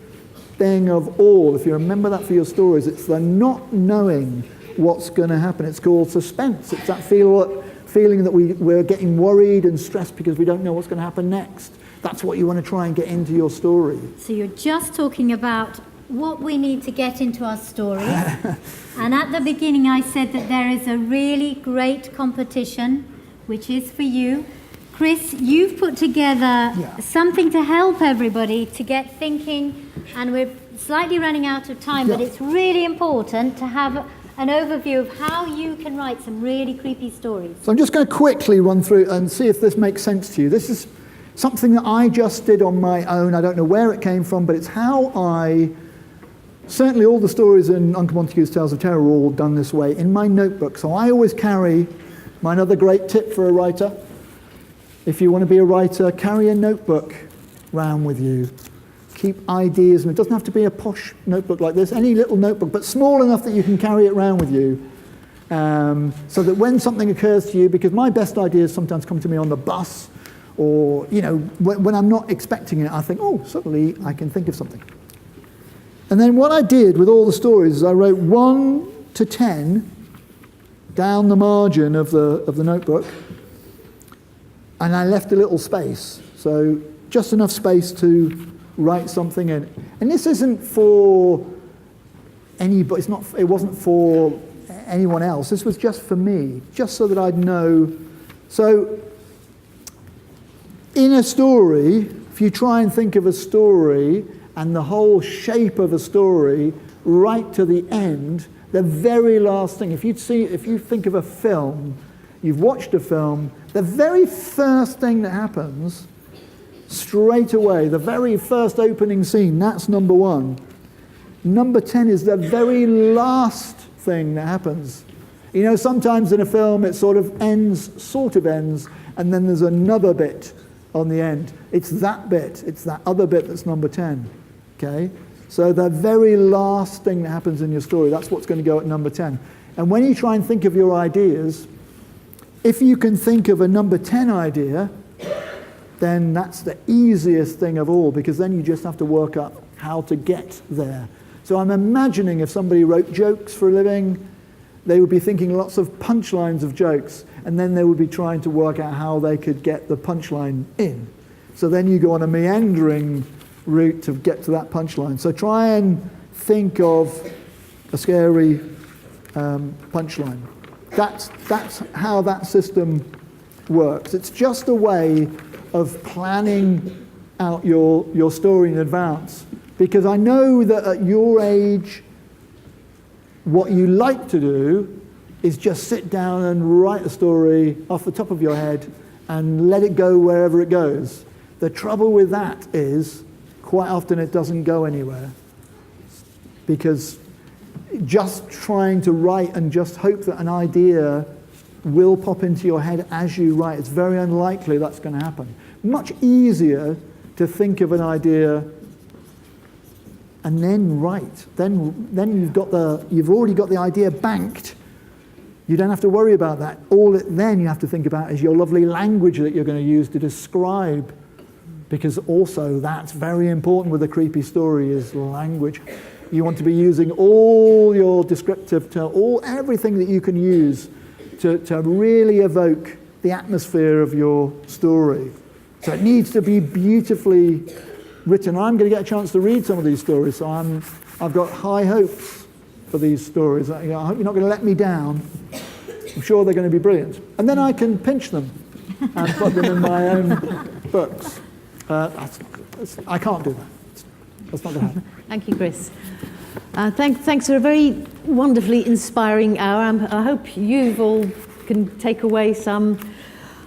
thing of all. If you remember that for your stories, it's the not knowing what's going to happen. It's called suspense. It's that feeling that we're getting worried and stressed because we don't know what's going to happen next. That's what you want to try and get into your story. So you're just talking about what we need to get into our story. And at the beginning I said that there is a really great competition, which is for you. Chris, you've put together something to help everybody to get thinking, and we're slightly running out of time, but it's really important to have an overview of how you can write some really creepy stories. So I'm just going to quickly run through and see if this makes sense to you. This is something that I just did on my own. I don't know where it came from, but it's how certainly all the stories in Uncle Montague's Tales of Terror are all done this way, in my notebook. So I always carry, my other great tip for a writer, if you want to be a writer, carry a notebook round with you. Keep ideas, and it doesn't have to be a posh notebook like this, any little notebook, but small enough that you can carry it around with you. So that when something occurs to you, because my best ideas sometimes come to me on the bus, or, you know, when I'm not expecting it, I think, oh, suddenly I can think of something. And then what I did with all the stories is I wrote 1 to 10 down the margin of the notebook, and I left a little space, so just enough space to write something in. And this isn't for anybody, it wasn't for anyone else, this was just for me, just so that I'd know. So in a story, if you try and think of a story and the whole shape of a story right to the end, the very last thing, if you think of a film, you've watched a film, the very first thing that happens straight away, the very first opening scene, that's number 1. Number 10 is the very last thing that happens. You know, sometimes in a film it sort of ends, and then there's another bit on the end. It's that bit, it's that other bit that's number 10, okay? So the very last thing that happens in your story, that's what's going to go at number 10. And when you try and think of your ideas, if you can think of a number 10 idea, then that's the easiest thing of all, because then you just have to work up how to get there. So I'm imagining if somebody wrote jokes for a living, they would be thinking lots of punchlines of jokes, and then they would be trying to work out how they could get the punchline in. So then you go on a meandering route to get to that punchline. So try and think of a scary punchline. That's how that system works. It's just a way of planning out your story in advance. Because I know that at your age, what you like to do is just sit down and write a story off the top of your head and let it go wherever it goes. The trouble with that is, quite often it doesn't go anywhere. Because just trying to write and just hope that an idea will pop into your head as you write, it's very unlikely that's going to happen. Much easier to think of an idea and then write. Then you've already got the idea banked. You don't have to worry about that. Then you have to think about is your lovely language that you're going to use to describe, because also that's very important with a creepy story is language. You want to be using all your descriptive, everything that you can use to really evoke the atmosphere of your story. So it needs to be beautifully written. I'm going to get a chance to read some of these stories, so I've got high hopes for these stories. I hope you're not going to let me down. I'm sure they're going to be brilliant. And then I can pinch them and put them in my own books. I can't do that. That's not going to happen. Thank you, Chris. Thanks for a very wonderfully inspiring hour. I hope you've all can take away some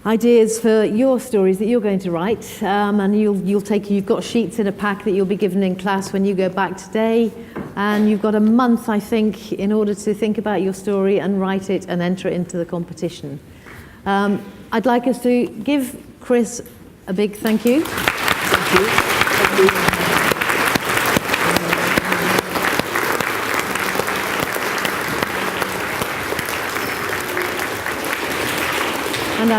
ideas for your stories that you're going to write, and you've got sheets in a pack that you'll be given in class when you go back today, and you've got a month, I think, in order to think about your story and write it and enter it into the competition. I'd like us to give Chris a big thank you. Thank you. Thank you. And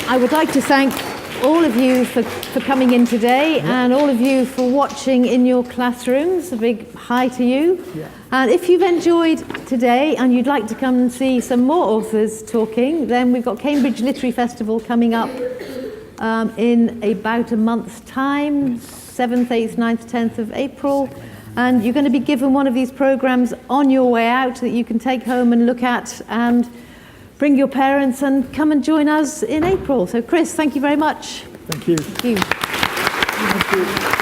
I would like to thank all of you for coming in today, and all of you for watching in your classrooms. A big hi to you. Yeah. And if you've enjoyed today and you'd like to come and see some more authors talking, then we've got Cambridge Literary Festival coming up in about a month's time, 7th, 8th, 9th, 10th of April. And you're going to be given one of these programs on your way out that you can take home and look at, and bring your parents and come and join us in April. So Chris, thank you very much. Thank you. Thank you. Thank you.